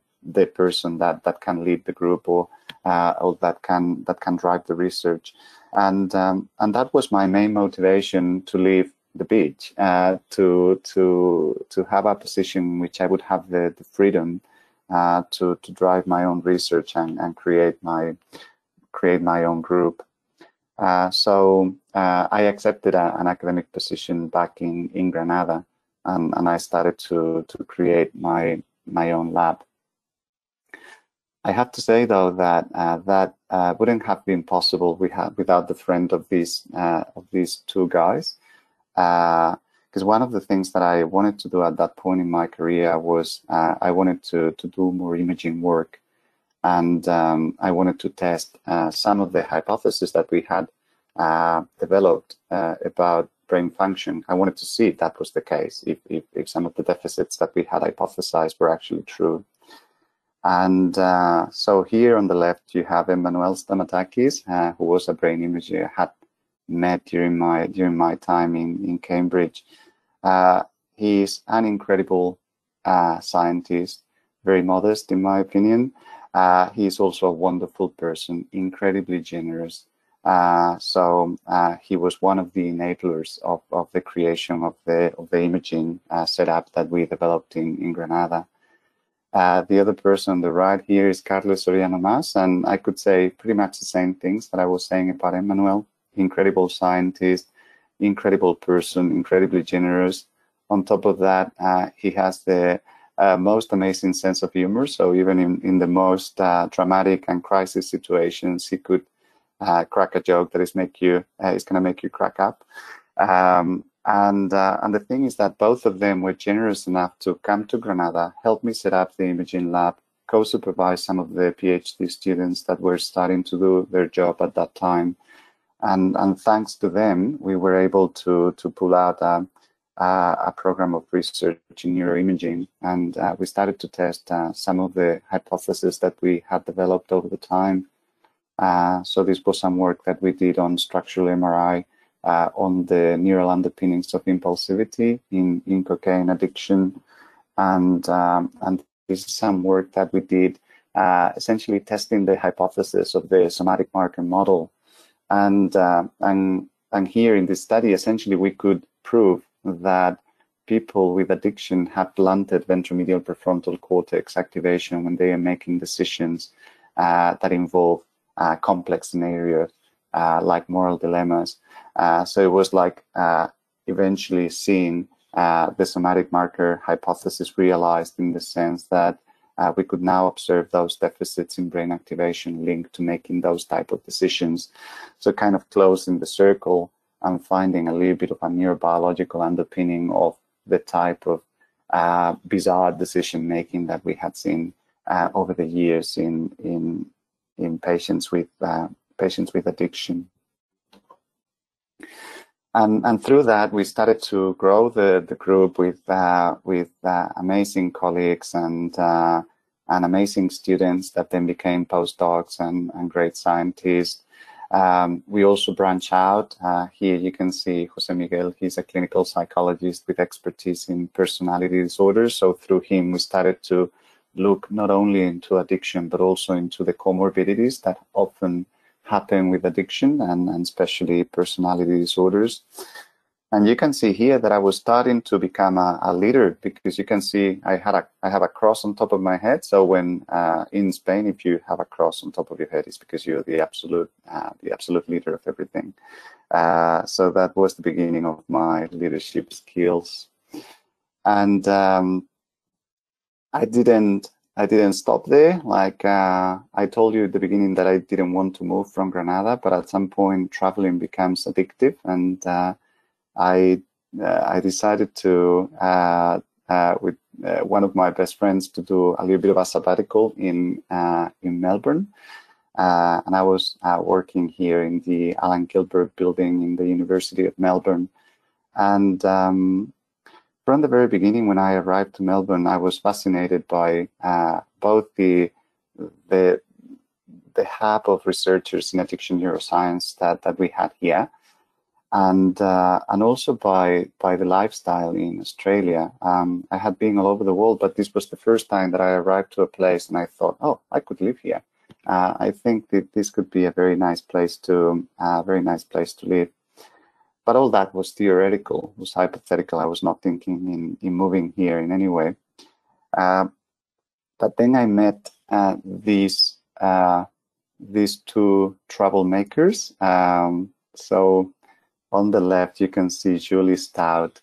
person that can lead the group, or that can drive the research, and that was my main motivation to leave the beach, to have a position in which I would have the freedom to drive my own research and create my own group. So I accepted an academic position back in Granada, and I started to create my own lab. I have to say, though, that that wouldn't have been possible without the friend of these two guys. Because one of the things that I wanted to do at that point in my career was I wanted to do more imaging work, and I wanted to test some of the hypotheses that we had developed about brain function. I wanted to see if that was the case, if some of the deficits that we had hypothesized were actually true. And so here on the left, you have Emmanuel Stamatakis, who was a brain imager I had met during my time in Cambridge. He's an incredible scientist, very modest in my opinion. He's also a wonderful person, incredibly generous. So he was one of the enablers of the creation of the imaging setup that we developed in Granada. The other person on the right here is Carlos Soriano Mas, and I could say pretty much the same things that I was saying about Emmanuel. Incredible scientist, incredible person, incredibly generous. On top of that, he has the most amazing sense of humor. So even in the most dramatic and crisis situations, he could crack a joke that is going to make you crack up. And the thing is that both of them were generous enough to come to Granada, help me set up the imaging lab, co-supervise some of the PhD students that were starting to do their job at that time. And thanks to them, we were able to pull out a program of research in neuroimaging. And we started to test some of the hypotheses that we had developed over the time. So this was some work that we did on structural MRI, on the neural underpinnings of impulsivity in cocaine addiction, and this is some work that we did essentially testing the hypothesis of the somatic marker model, and here in this study, essentially we could prove that people with addiction have blunted ventromedial prefrontal cortex activation when they are making decisions that involve complex scenarios like moral dilemmas. So it was like eventually seeing the somatic marker hypothesis realized, in the sense that we could now observe those deficits in brain activation linked to making those type of decisions. So kind of closing the circle and finding a little bit of a neurobiological underpinning of the type of bizarre decision making that we had seen over the years in patients with addiction. And through that, we started to grow the group with amazing colleagues and amazing students that then became postdocs and great scientists. We also branch out. Here you can see Jose Miguel. He's a clinical psychologist with expertise in personality disorders. So through him, we started to look not only into addiction, but also into the comorbidities that often happen with addiction and especially personality disorders. And you can see here that I was starting to become a leader, because you can see I have a cross on top of my head. So when in Spain, if you have a cross on top of your head, it's because you're the absolute leader of everything. So that was the beginning of my leadership skills. And I didn't stop there. Like I told you at the beginning that I didn't want to move from Granada, but at some point traveling becomes addictive, and I decided to, with one of my best friends, to do a little bit of a sabbatical in Melbourne. And I was working here in the Alan Gilbert building in the University of Melbourne. And from the very beginning, when I arrived to Melbourne, I was fascinated by both the hub of researchers in addiction neuroscience that we had here, and also by the lifestyle in Australia. I had been all over the world, but this was the first time that I arrived to a place, and I thought, oh, I could live here. I think that this could be a very nice place to live. But all that was theoretical, was hypothetical. I was not thinking in moving here in any way. But then I met these two troublemakers. So on the left, you can see Julie Stout.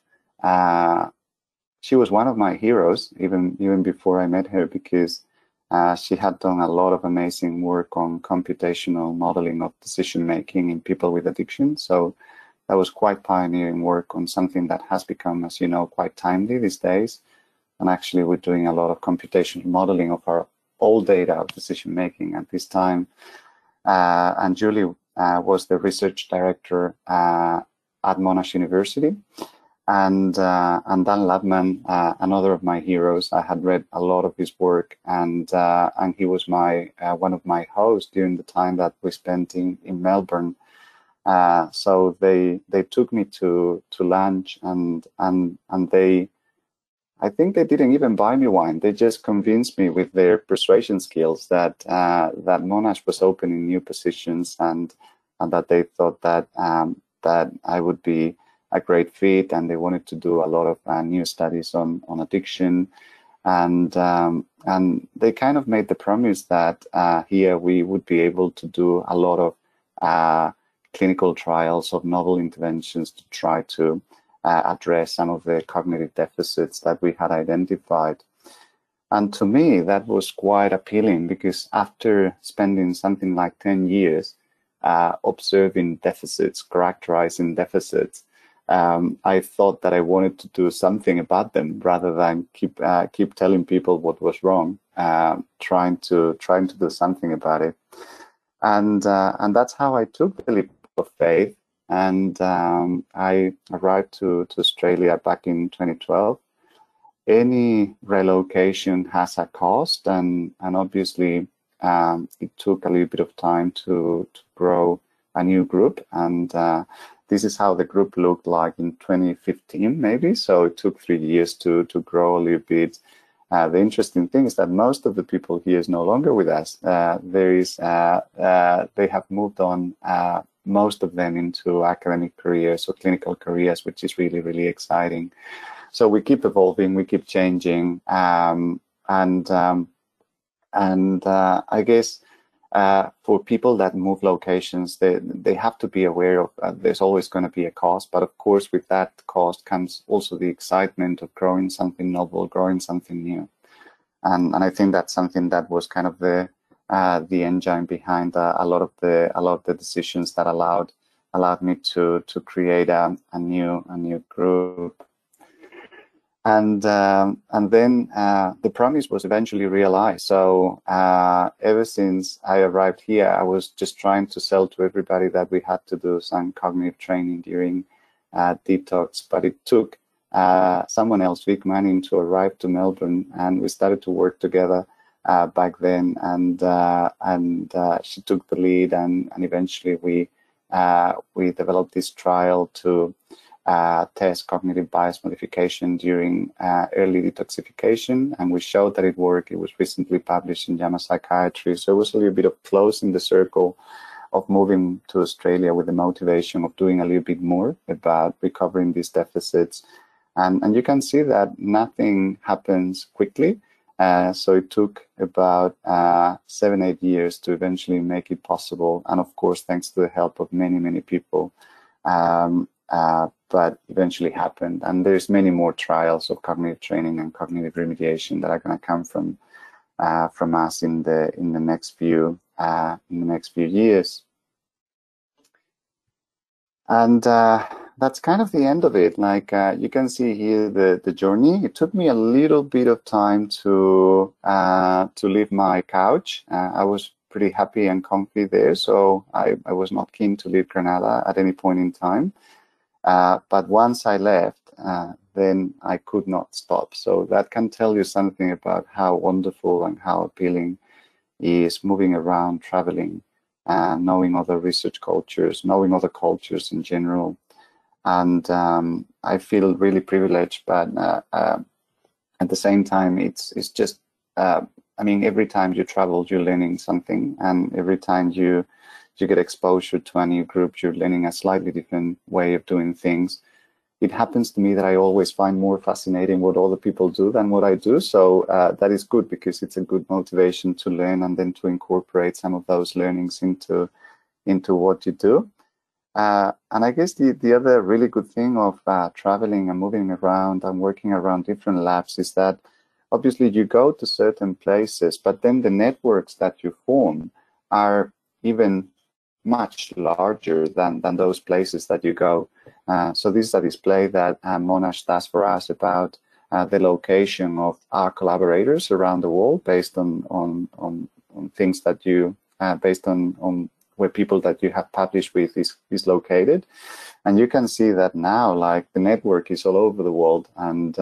She was one of my heroes, even before I met her, because she had done a lot of amazing work on computational modeling of decision-making in people with addiction. So that was quite pioneering work on something that has become, as you know, quite timely these days. And actually, we're doing a lot of computational modeling of our old data of decision-making at this time. And Julie was the research director at Monash University. And Dan Labman, another of my heroes, I had read a lot of his work, and he was one of my hosts during the time that we spent in Melbourne. So they took me to lunch, and I think they didn't even buy me wine. They just convinced me with their persuasion skills that Monash was opening new positions, and that they thought that I would be a great fit, and they wanted to do a lot of new studies on addiction, and they kind of made the promise that here we would be able to do a lot of clinical trials of novel interventions to try to address some of the cognitive deficits that we had identified. And to me, that was quite appealing, because after spending something like 10 years observing deficits, characterizing deficits, I thought that I wanted to do something about them rather than keep telling people what was wrong, trying to do something about it. And that's how I took the leap of faith, and I arrived to Australia back in 2012. Any relocation has a cost, and obviously it took a little bit of time to grow a new group, and this is how the group looked like in 2015, maybe. So it took 3 years to grow a little bit. The interesting thing is that most of the people here is no longer with us. They have moved on, most of them, into academic careers or clinical careers, which is really, really exciting. So we keep evolving, we keep changing, and I guess for people that move locations, they have to be aware of there's always going to be a cost, but of course with that cost comes also the excitement of growing something novel, growing something new, and I think that's something that was kind of the engine behind a lot of the decisions that allowed me to create a new group. And then the promise was eventually realized. So ever since I arrived here, I was just trying to sell to everybody that we had to do some cognitive training during detox. But it took someone else, Vic Manning, to arrive to Melbourne, and we started to work together back then, and she took the lead, and eventually we developed this trial to test cognitive bias modification during early detoxification, and we showed that it worked. It was recently published in JAMA Psychiatry, so it was a little bit of closing the circle of moving to Australia with the motivation of doing a little bit more about recovering these deficits. And you can see that nothing happens quickly. So it took about 7-8 years to eventually make it possible. And of course, thanks to the help of many, many people, but eventually happened. And there's many more trials of cognitive training and cognitive remediation that are going to come from us in the next few years. And that's kind of the end of it. Like you can see here the journey. It took me a little bit of time to leave my couch. I was pretty happy and comfy there, so I was not keen to leave Granada at any point in time. But once I left, then I could not stop. So that can tell you something about how wonderful and how appealing is moving around, traveling, knowing other research cultures, knowing other cultures in general. And I feel really privileged, but at the same time, it's just, I mean, every time you travel, you're learning something, and every time you get exposure to a new group, you're learning a slightly different way of doing things. It happens to me that I always find more fascinating what other people do than what I do. So that is good, because it's a good motivation to learn and then to incorporate some of those learnings into what you do. And I guess the other really good thing of traveling and moving around and working around different labs is that obviously you go to certain places, but then the networks that you form are even much larger than those places that you go. So this is a display that Monash does for us about the location of our collaborators around the world based on things that you, based on where people that you have published with is located. And you can see that now, like, the network is all over the world. And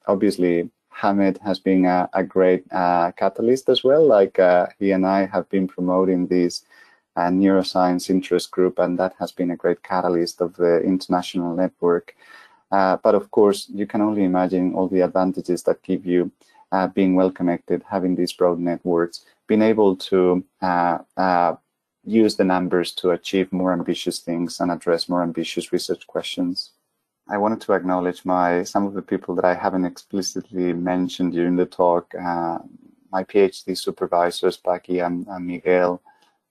obviously, Hamed has been a great catalyst as well. Like he and I have been promoting this neuroscience interest group, and that has been a great catalyst of the international network. But of course, you can only imagine all the advantages that give you being well connected, having these broad networks, being able to use the numbers to achieve more ambitious things and address more ambitious research questions. I wanted to acknowledge some of the people that I haven't explicitly mentioned during the talk, my PhD supervisors, Paki and Miguel.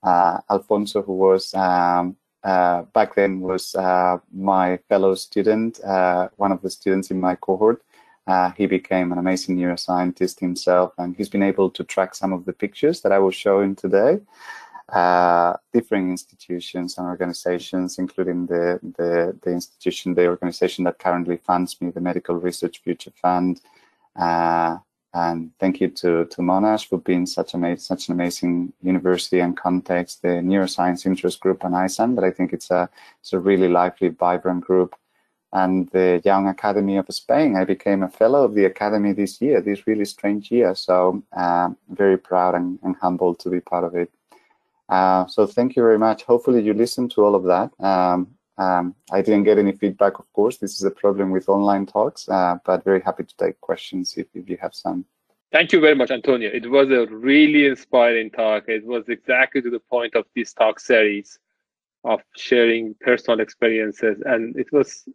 Alfonso, who was back then was my fellow student, one of the students in my cohort. He became an amazing neuroscientist himself, and he's been able to track some of the pictures that I will show him today. Different institutions and organizations, including the organization that currently funds me, the Medical Research Future Fund. And thank you to Monash for being such an amazing university and context, the Neuroscience Interest Group and ISAN, but I think it's a really lively, vibrant group. And the Young Academy of Spain, I became a fellow of the Academy this year, this really strange year. So very proud and humbled to be part of it. So thank you very much. Hopefully you listened to all of that. I didn't get any feedback, of course. This is a problem with online talks, but very happy to take questions if you have some. Thank you very much, Antonio. It was a really inspiring talk. It was exactly to the point of this talk series of sharing personal experiences. And it was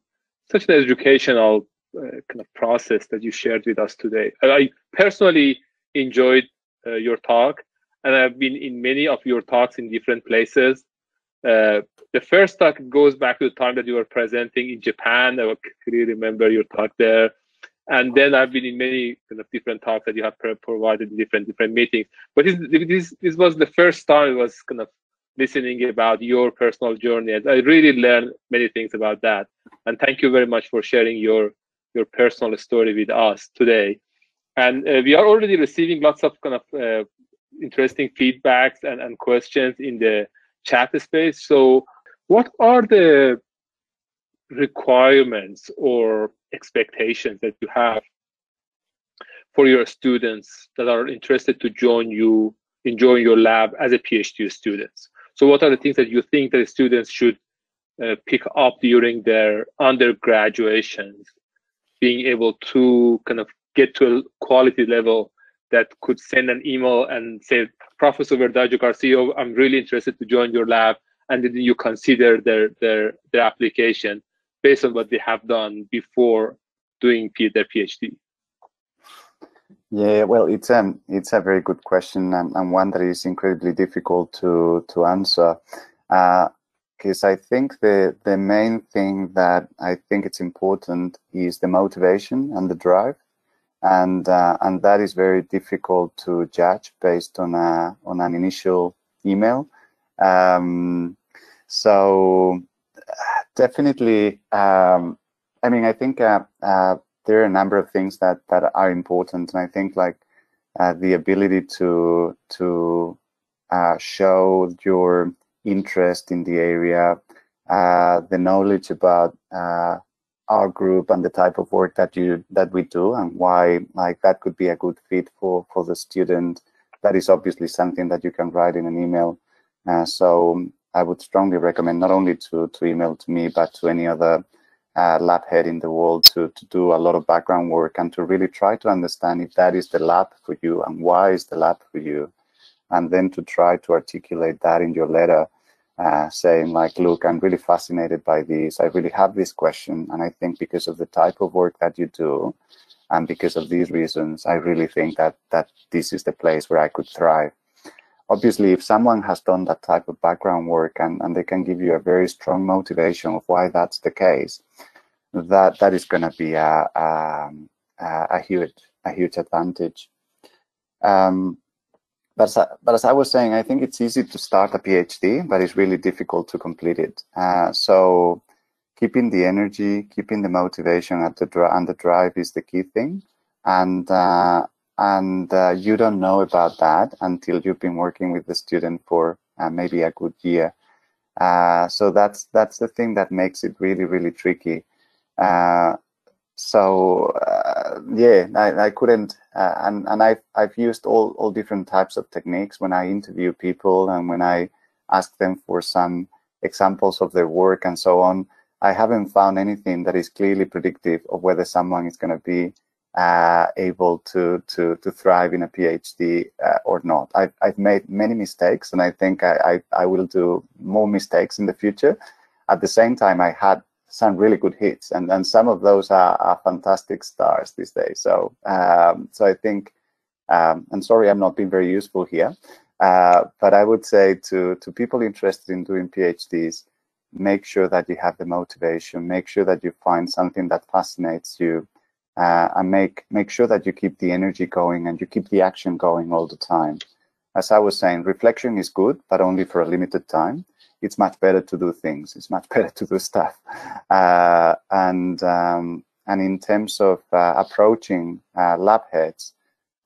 such an educational kind of process that you shared with us today. I personally enjoyed your talk, and I've been in many of your talks in different places. The first talk goes back to the time that you were presenting in Japan. I clearly remember your talk there. And then I've been in many kind of different talks that you have provided in different meetings. But this was the first time I was kind of listening about your personal journey. And I really learned many things about that. And thank you very much for sharing your personal story with us today. And we are already receiving lots of kind of interesting feedbacks and questions in the chat space. So what are the requirements or expectations that you have for your students that are interested to join your lab as a PhD students? So what are the things that you think that students should pick up during their undergraduations, being able to kind of get to a quality level that could send an email and say, Professor Verdejo Garcia, I'm really interested to join your lab, and then you consider their application based on what they have done before doing their PhD? Yeah, well, it's a very good question, and one that is incredibly difficult to answer. Because I think the main thing that I think it's important is the motivation and the drive, and that is very difficult to judge based on an initial email. So definitely, I mean, I think there are a number of things that are important, and I think like the ability to show your interest in the area, the knowledge about our group and the type of work that we do, and why like that could be a good fit for the student. That is obviously something that you can write in an email. So I would strongly recommend not only to email to me, but to any other lab head in the world to do a lot of background work and to really try to understand if that is the lab for you and why is the lab for you, and then to try to articulate that in your letter, saying like, look, I'm really fascinated by this. I really have this question, and I think because of the type of work that you do and because of these reasons, I really think that this is the place where I could thrive. Obviously, if someone has done that type of background work and they can give you a very strong motivation of why that's the case, that is going to be a huge advantage. But as I was saying, I think it's easy to start a PhD, but it's really difficult to complete it. So keeping the energy, keeping the motivation and the drive is the key thing. And you don't know about that until you've been working with the student for maybe a good year. So that's the thing that makes it really, really tricky. Yeah, I couldn't, and I've used all different types of techniques when I interview people and when I ask them for some examples of their work and so on. I haven't found anything that is clearly predictive of whether someone is going to be able to thrive in a PhD or not. I've made many mistakes, and I think I will do more mistakes in the future. At the same time, I had some really good hits, and some of those are fantastic stars these days. So I think, and sorry, I'm not being very useful here, but I would say to people interested in doing PhDs, make sure that you have the motivation, make sure that you find something that fascinates you, and make sure that you keep the energy going and you keep the action going all the time. As I was saying, reflection is good, but only for a limited time. It's much better to do things. It's much better to do stuff. And in terms of approaching lab heads,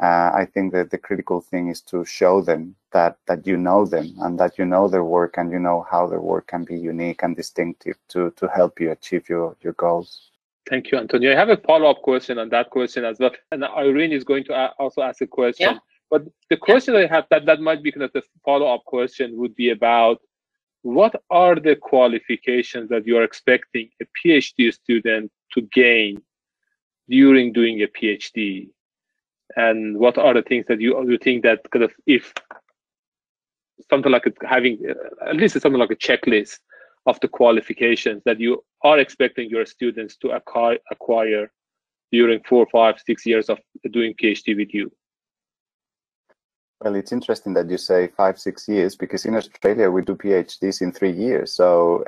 I think that the critical thing is to show them that you know them and that you know their work and you know how their work can be unique and distinctive to help you achieve your goals. Thank you, Antonio. I have a follow-up question on that question as well. And Irene is going to also ask a question. Yeah. But the question I have that might be kind of the follow-up question would be about, what are the qualifications that you are expecting a PhD student to gain during doing a PhD? And what are the things that you think that kind of, if something like having at least something like a checklist of the qualifications that you are expecting your students to acquire during 4, 5, 6 years of doing PhD with you? Well, it's interesting that you say 5, 6 years, because in Australia we do PhDs in 3 years. So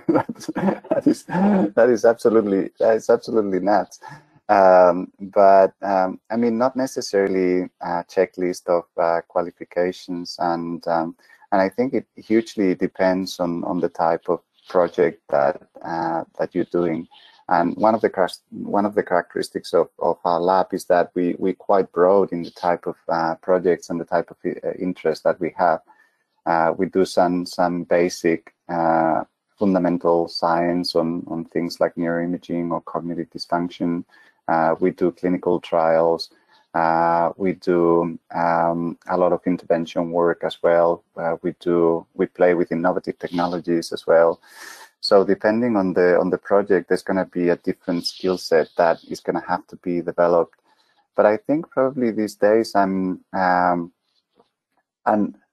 that is absolutely nuts. But I mean, not necessarily a checklist of qualifications, and I think it hugely depends on the type of project that you're doing. And one of the characteristics of our lab is that we're quite broad in the type of projects and the type of interest that we have. We do some basic fundamental science on things like neuroimaging or cognitive dysfunction. We do clinical trials. We do a lot of intervention work as well. We play with innovative technologies as well. So depending on the project, there's going to be a different skill set that is going to have to be developed. But I think probably these days and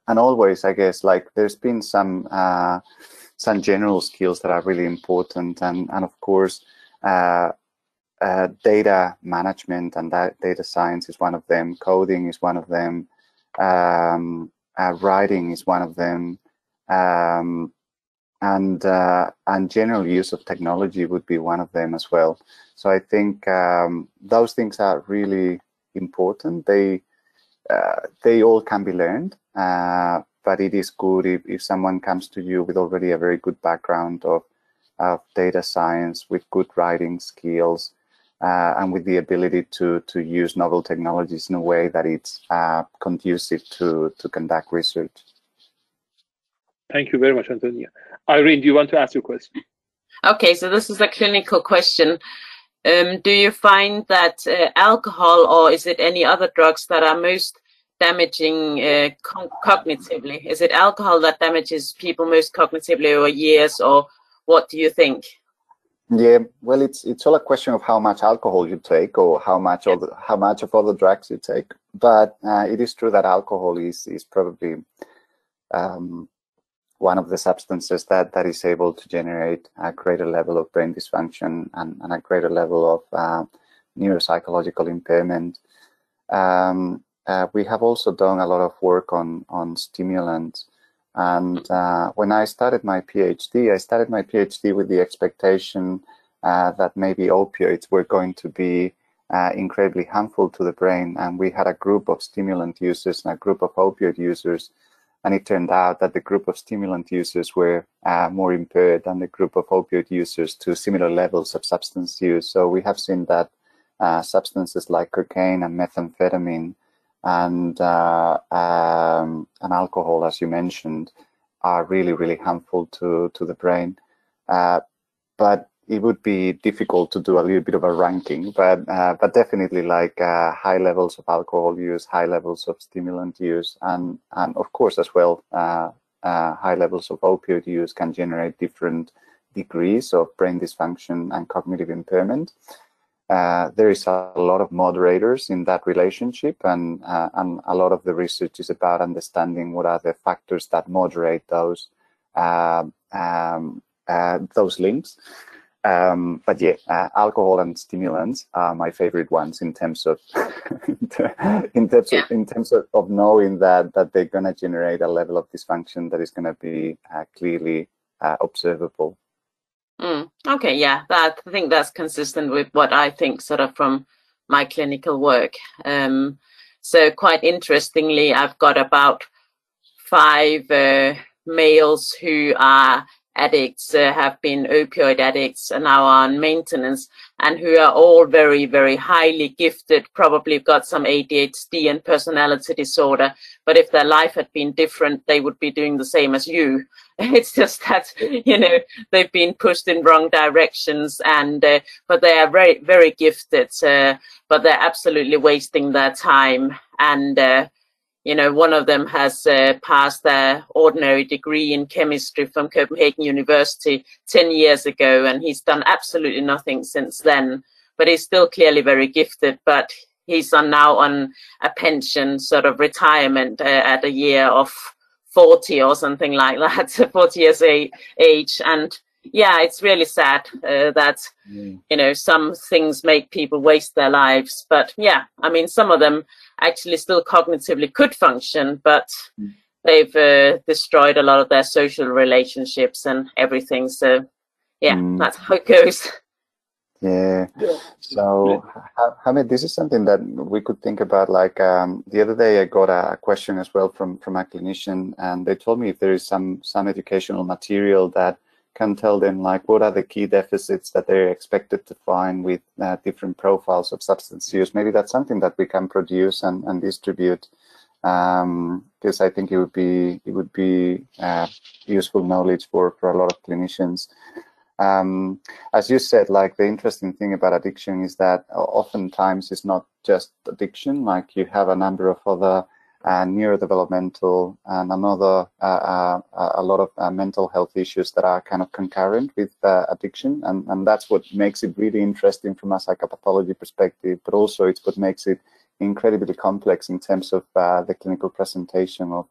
always, I guess, like there's been some general skills that are really important, and of course, data management and data science is one of them. Coding is one of them. Writing is one of them. And general use of technology would be one of them as well. So I think those things are really important. They all can be learned, but it is good if someone comes to you with already a very good background of data science, with good writing skills, and with the ability to use novel technologies in a way that it's conducive to conduct research. Thank you very much, Antonia. Irene, do you want to ask your question? Okay, so this is a clinical question. Do you find that alcohol, or is it any other drugs that are most damaging cognitively? Is it alcohol that damages people most cognitively over years, or what do you think? Yeah, well, it's all a question of how much alcohol you take, or how much of other drugs you take. But it is true that alcohol is probably one of the substances that is able to generate a greater level of brain dysfunction and a greater level of neuropsychological impairment. We have also done a lot of work on stimulants. And when I started my PhD, with the expectation that maybe opioids were going to be incredibly harmful to the brain. And we had a group of stimulant users and a group of opioid users. And it turned out that the group of stimulant users were more impaired than the group of opioid users to similar levels of substance use. So we have seen that substances like cocaine and methamphetamine and alcohol, as you mentioned, are really, really harmful to the brain. But it would be difficult to do a little bit of a ranking, but definitely like high levels of alcohol use, high levels of stimulant use, and of course as well, high levels of opioid use can generate different degrees of brain dysfunction and cognitive impairment. There is a lot of moderators in that relationship, and a lot of the research is about understanding what are the factors that moderate those links. But yeah, alcohol and stimulants are my favorite ones in terms of of knowing that they're going to generate a level of dysfunction that is going to be clearly observable. Okay, yeah, I think that's consistent with what I think sort of from my clinical work. So quite interestingly, I've got about 5 males who are addicts, have been opioid addicts and now are on maintenance, and who are all very, very highly gifted, probably got some ADHD and personality disorder. But if their life had been different, they would be doing the same as you. It's just that, you know, they've been pushed in wrong directions, and but they are very, very gifted, but they're absolutely wasting their time. And you know, one of them has passed their ordinary degree in chemistry from Copenhagen University 10 years ago, and he's done absolutely nothing since then. But he's still clearly very gifted, but he's now on a pension, sort of retirement at a year of 40 or something like that, 40 years age. And yeah, it's really sad that, you know, some things make people waste their lives. But yeah, I mean, some of them actually still cognitively could function, but they've destroyed a lot of their social relationships and everything. So yeah, that's how it goes. Yeah. So, Hamid, this is something that we could think about. Like the other day, I got a question as well from a clinician, and they told me if there is some educational material that can tell them like what are the key deficits that they're expected to find with different profiles of substance use. Maybe that's something that we can produce and distribute, because I think it would be useful knowledge for a lot of clinicians. As you said, like the interesting thing about addiction is that oftentimes it's not just addiction. Like you have a number of other neurodevelopmental and a lot of mental health issues that are kind of concurrent with addiction, and that's what makes it really interesting from a psychopathology perspective. But also, it's what makes it incredibly complex in terms of the clinical presentation of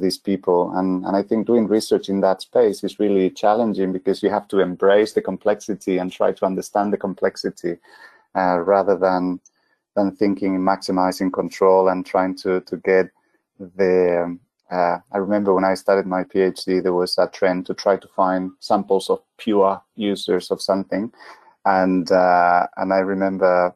these people. And I think doing research in that space is really challenging because you have to embrace the complexity and try to understand the complexity rather than thinking in maximizing control and trying to get the I remember when I started my PhD, there was a trend to try to find samples of pure users of something, and I remember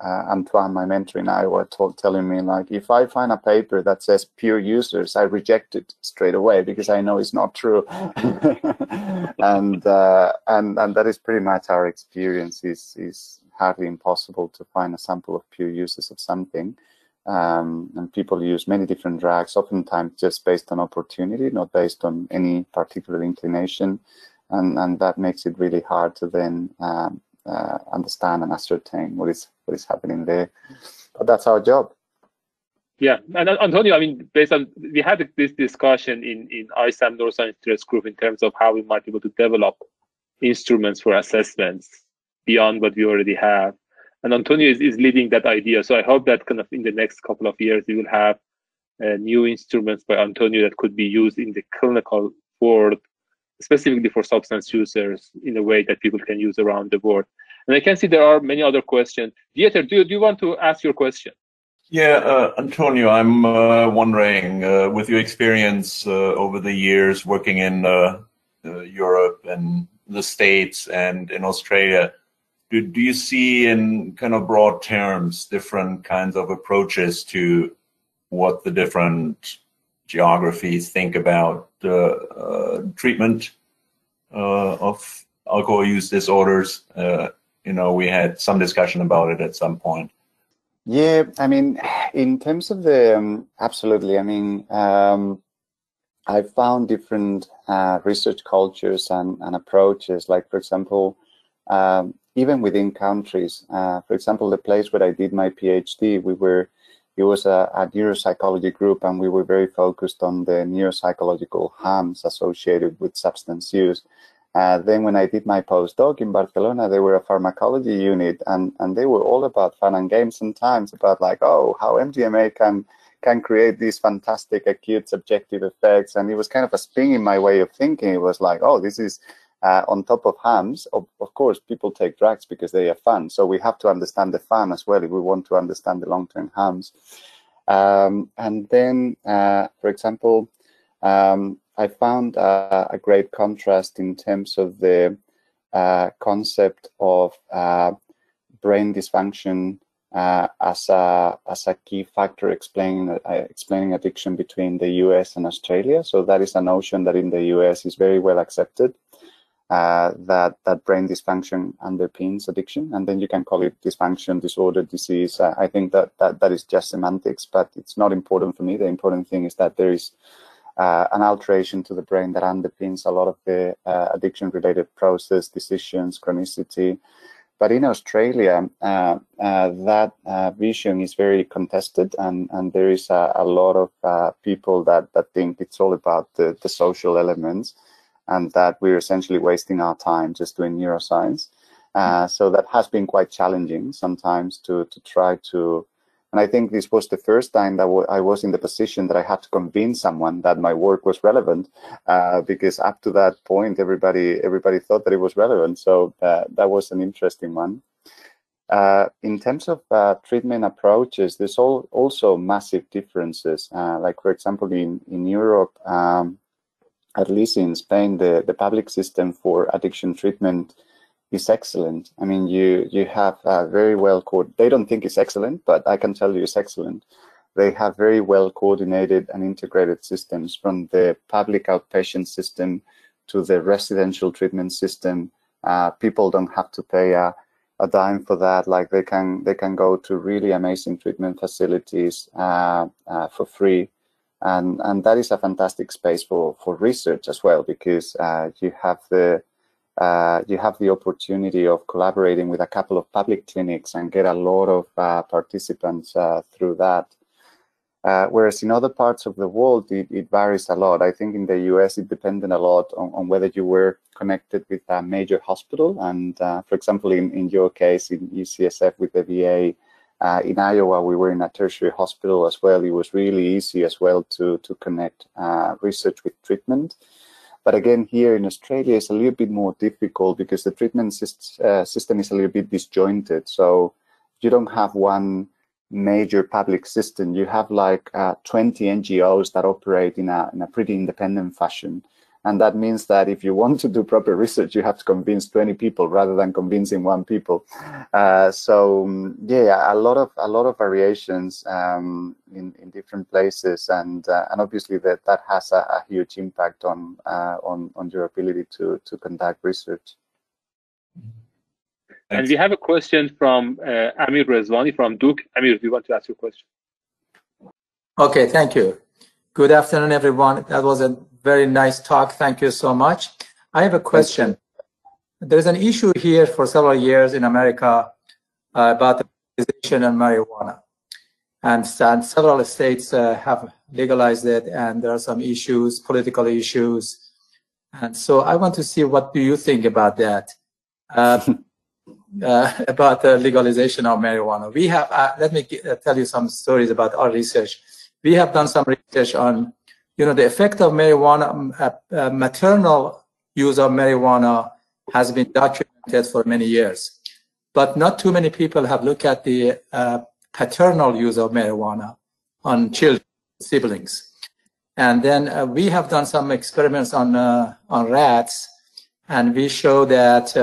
Antoine, my mentor, and I were telling me, like, if I find a paper that says pure users, I reject it straight away because I know it's not true. and that is pretty much our experience. Is hardly impossible to find a sample of pure users of something. And people use many different drugs, oftentimes just based on opportunity, not based on any particular inclination. And that makes it really hard to then understand and ascertain what is happening there. But that's our job. Yeah, and Antonio, I mean, based on, we had this discussion in ISAM Neuroscience Interest Group in terms of how we might be able to develop instruments for assessments beyond what we already have. And Antonio is leading that idea. So I hope that kind of in the next couple of years, we will have new instruments by Antonio that could be used in the clinical world, specifically for substance users, in a way that people can use around the world. And I can see there are many other questions. Dieter, do you want to ask your question? Yeah, Antonio, I'm wondering, with your experience over the years working in Europe and the States and in Australia, do you see in kind of broad terms different kinds of approaches to what the different geographies think about treatment of alcohol use disorders? We had some discussion about it at some point. Yeah, I mean, in terms of the, absolutely. I mean, I found different research cultures and approaches, like, for example, even within countries. For example, the place where I did my PhD, it was a neuropsychology group, and we were very focused on the neuropsychological harms associated with substance use. Then when I did my postdoc in Barcelona, they were a pharmacology unit, and they were all about fun and games sometimes, about like, oh, how MDMA can create these fantastic acute subjective effects. And it was kind of a spin in my way of thinking. It was like, oh, this is on top of harms. Of course, people take drugs because they are fun. So we have to understand the fun as well if we want to understand the long-term harms. And then, for example, I found a great contrast in terms of the concept of brain dysfunction as a key factor explaining addiction between the US and Australia. So that is a notion that in the US is very well accepted, that brain dysfunction underpins addiction, and then you can call it dysfunction, disorder, disease. I think that is just semantics, but it's not important for me. The important thing is that there is an alteration to the brain that underpins a lot of the addiction-related process, decisions, chronicity. But in Australia, that vision is very contested, and there is a lot of people that think it's all about the social elements, and that we're essentially wasting our time just doing neuroscience. So that has been quite challenging sometimes to try to. And I think this was the first time that I was in the position that I had to convince someone that my work was relevant, because up to that point, everybody thought that it was relevant. So that was an interesting one. In terms of treatment approaches, there's also massive differences. Like, for example, in Europe, at least in Spain, the public system for addiction treatment is excellent. I mean, you have very well coordinated. They don't think it's excellent, but I can tell you it's excellent. They have very well coordinated and integrated systems, from the public outpatient system to the residential treatment system. People don't have to pay a dime for that. Like, they can go to really amazing treatment facilities for free, and that is a fantastic space for research as well, because you have the you have the opportunity of collaborating with a couple of public clinics and get a lot of participants through that. Whereas in other parts of the world, it varies a lot. I think in the US, it depended a lot on whether you were connected with a major hospital. And for example, in your case, in UCSF with the VA, in Iowa, we were in a tertiary hospital as well. It was really easy as well to connect research with treatment. But again, here in Australia, it's a little bit more difficult because the treatment system is a little bit disjointed. So you don't have one major public system. You have like 20 NGOs that operate in a pretty independent fashion. And that means that if you want to do proper research, you have to convince 20 people rather than convincing one people. So yeah, a lot of variations in different places, and obviously that has a huge impact on your ability to conduct research. And we have a question from Amir Rezvani from Duke. Amir, do you want to ask your question? Okay, thank you. Good afternoon, everyone. That was a very nice talk. Thank you so much. I have a question. There's an issue here for several years in America about the legalization of marijuana. And several states have legalized it, and there are some issues, political issues. And so I want to see, what do you think about that? About the legalization of marijuana. We have, let me tell you some stories about our research. We have done some research on, the effect of marijuana, maternal use of marijuana has been documented for many years, but not too many people have looked at the paternal use of marijuana on children, siblings. And then we have done some experiments on rats, and we show that,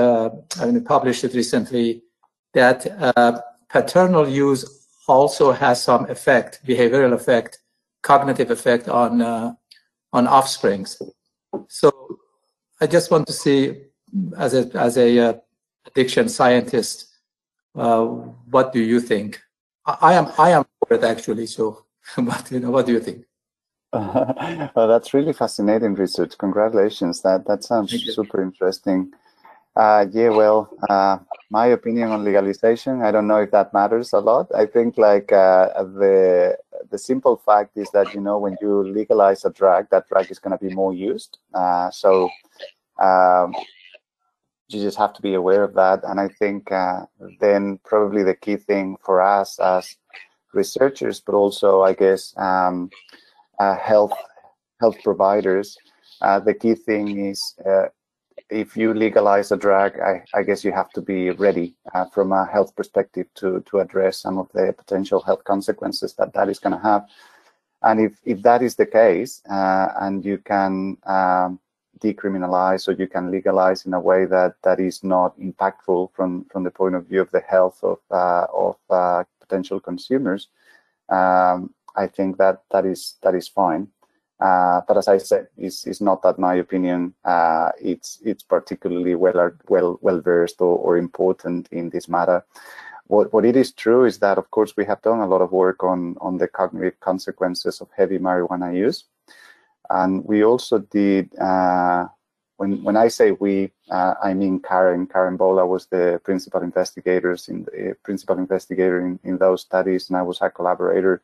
we published it recently, that paternal use also has some effect, behavioral effect, cognitive effect on offsprings. So I just want to see, as a addiction scientist, what do you think? I am for it actually. So, but what do you think? Well, that's really fascinating research. Congratulations. That sounds super interesting. Yeah, well, my opinion on legalization, I don't know if that matters a lot. I think like the simple fact is that, when you legalize a drug, that drug is going to be more used. So you just have to be aware of that. And I think then probably the key thing for us as researchers, but also, I guess, health providers, the key thing is if you legalize a drug, I guess you have to be ready from a health perspective to address some of the potential health consequences that is going to have. And if that is the case, and you can decriminalize, or you can legalize in a way that is not impactful from the point of view of the health of potential consumers, I think that is fine. But as I said, it's not that my opinion it's particularly well versed or important in this matter. What it is true is that, of course, we have done a lot of work on the cognitive consequences of heavy marijuana use, and we also did. When I say we, I mean Karen Bola was the principal investigator in those studies, and I was a collaborator.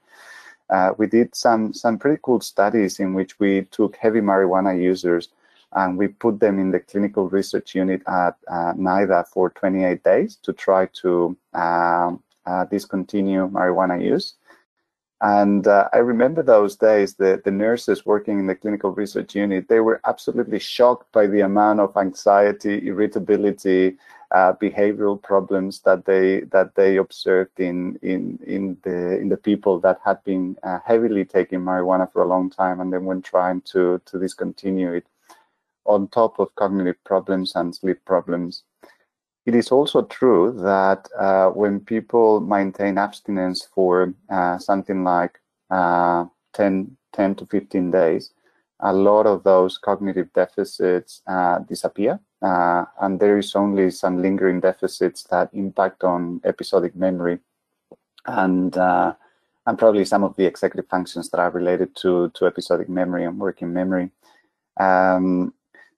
We did some pretty cool studies in which we took heavy marijuana users and we put them in the clinical research unit at NIDA for 28 days to try to discontinue marijuana use. And I remember those days, the nurses working in the clinical research unit, they were absolutely shocked by the amount of anxiety, irritability, behavioral problems that they observed in the people that had been heavily taking marijuana for a long time, and then when trying to discontinue it, on top of cognitive problems and sleep problems. It is also true that when people maintain abstinence for something like 10 to 15 days, a lot of those cognitive deficits disappear, and there is only some lingering deficits that impact on episodic memory and probably some of the executive functions that are related to episodic memory and working memory.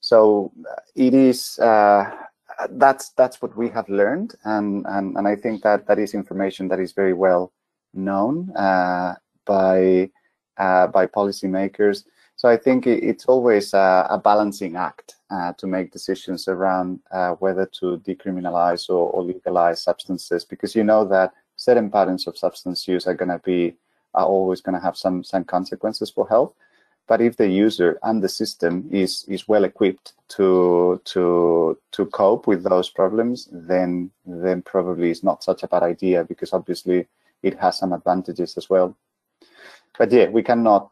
So it is. That's what we have learned, and I think that is information that is very well known by policymakers. So I think it's always a balancing act to make decisions around whether to decriminalize or legalize substances, because you know that certain patterns of substance use are always going to have some consequences for health. But if the user and the system is well equipped to cope with those problems, then probably it's not such a bad idea, because obviously it has some advantages as well. But yeah, we cannot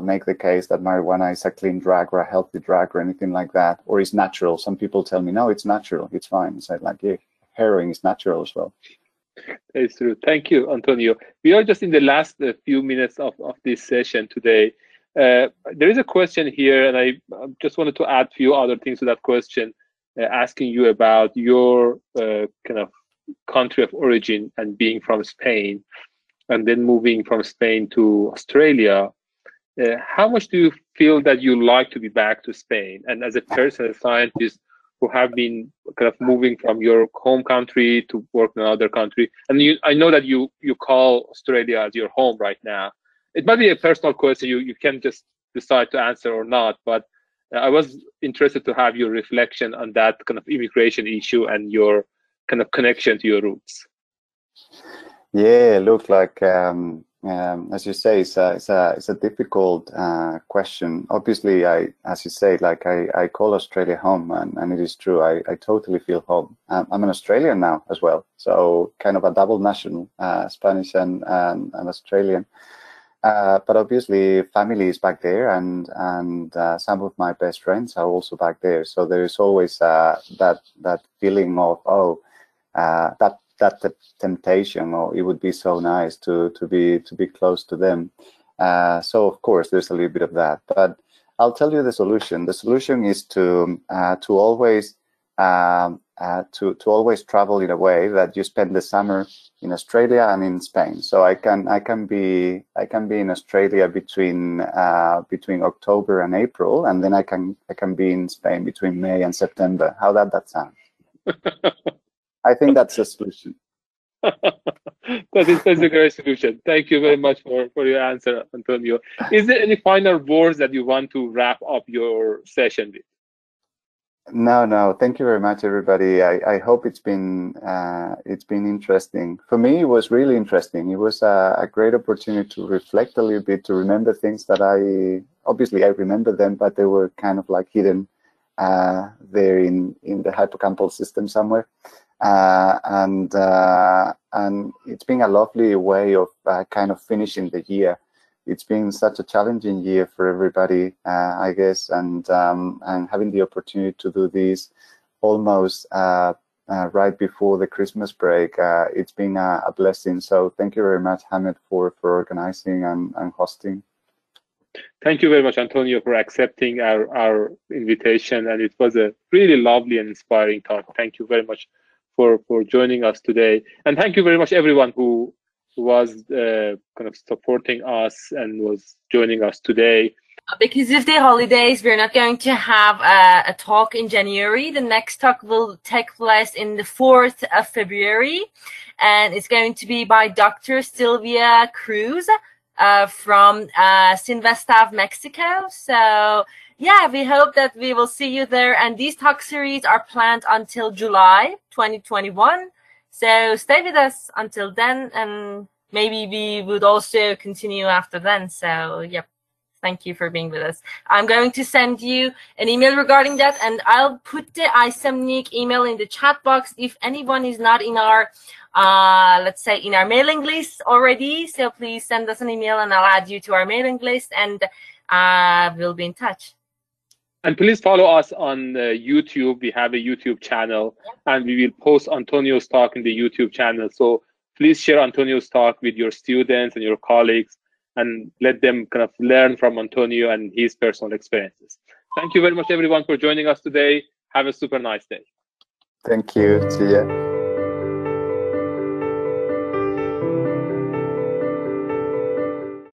make the case that marijuana is a clean drug or a healthy drug or anything like that, or is natural. Some people tell me, no, it's natural, it's fine. It's like, yeah, heroin is natural as well. It's true. Thank you, Antonio. We are just in the last few minutes of this session today. There is a question here, and I just wanted to add a few other things to that question, asking you about your kind of country of origin and being from Spain, and then moving from Spain to Australia. How much do you feel that you like to be back to Spain? And as a person, a scientist who have been kind of moving from your home country to work in another country, and I know that you call Australia as your home right now. It might be a personal question, you can just decide to answer or not, but I was interested to have your reflection on that kind of immigration issue and your kind of connection to your roots. Yeah, look, like as you say, it's a difficult question. Obviously, as you say, like I call Australia home, and it is true. I totally feel home. I'm an Australian now as well, so kind of a double national, Spanish and Australian. But obviously, family is back there, and some of my best friends are also back there. So there is always that feeling of that temptation, or it would be so nice to be close to them. So of course, there's a little bit of that. But I'll tell you the solution. The solution is to always travel in a way that you spend the summer in Australia and in Spain. So I can be in Australia between October and April, and then I can be in Spain between May and September. How that sound? I think that's a solution. That's a great solution. Thank you very much for your answer, Antonio. Is there any final words that you want to wrap up your session with? No. Thank you very much, everybody. I hope it's been interesting. For me, it was really interesting. It was a great opportunity to reflect a little bit, to remember things that I remember them, but they were kind of like hidden there in the hippocampal system somewhere. And it's been a lovely way of kind of finishing the year. It's been such a challenging year for everybody, I guess, and having the opportunity to do this almost right before the Christmas break, it's been a blessing. So thank you very much, Hamid, for organizing and hosting. Thank you very much, Antonio, for accepting our invitation, and it was a really lovely and inspiring talk. Thank you very much for joining us today, and thank you very much, everyone who was kind of supporting us and was joining us today. Because of the holidays, we're not going to have a talk in January. The next talk will take place in the 4th of February, and it's going to be by Dr. Sylvia Cruz from Sinvestav, Mexico. So yeah, we hope that we will see you there. And these talk series are planned until July 2021. So stay with us until then, and maybe we would also continue after then. So yep, thank you for being with us. I'm going to send you an email regarding that, and I'll put the iSemnic email in the chat box if anyone is not in our let's say in our mailing list already. So please send us an email and I'll add you to our mailing list, and we'll be in touch. And please follow us on YouTube. We have a YouTube channel, and we will post Antonio's talk in the YouTube channel. So please share Antonio's talk with your students and your colleagues, and let them kind of learn from Antonio and his personal experiences. Thank you very much, everyone, for joining us today. Have a super nice day. Thank you. See ya.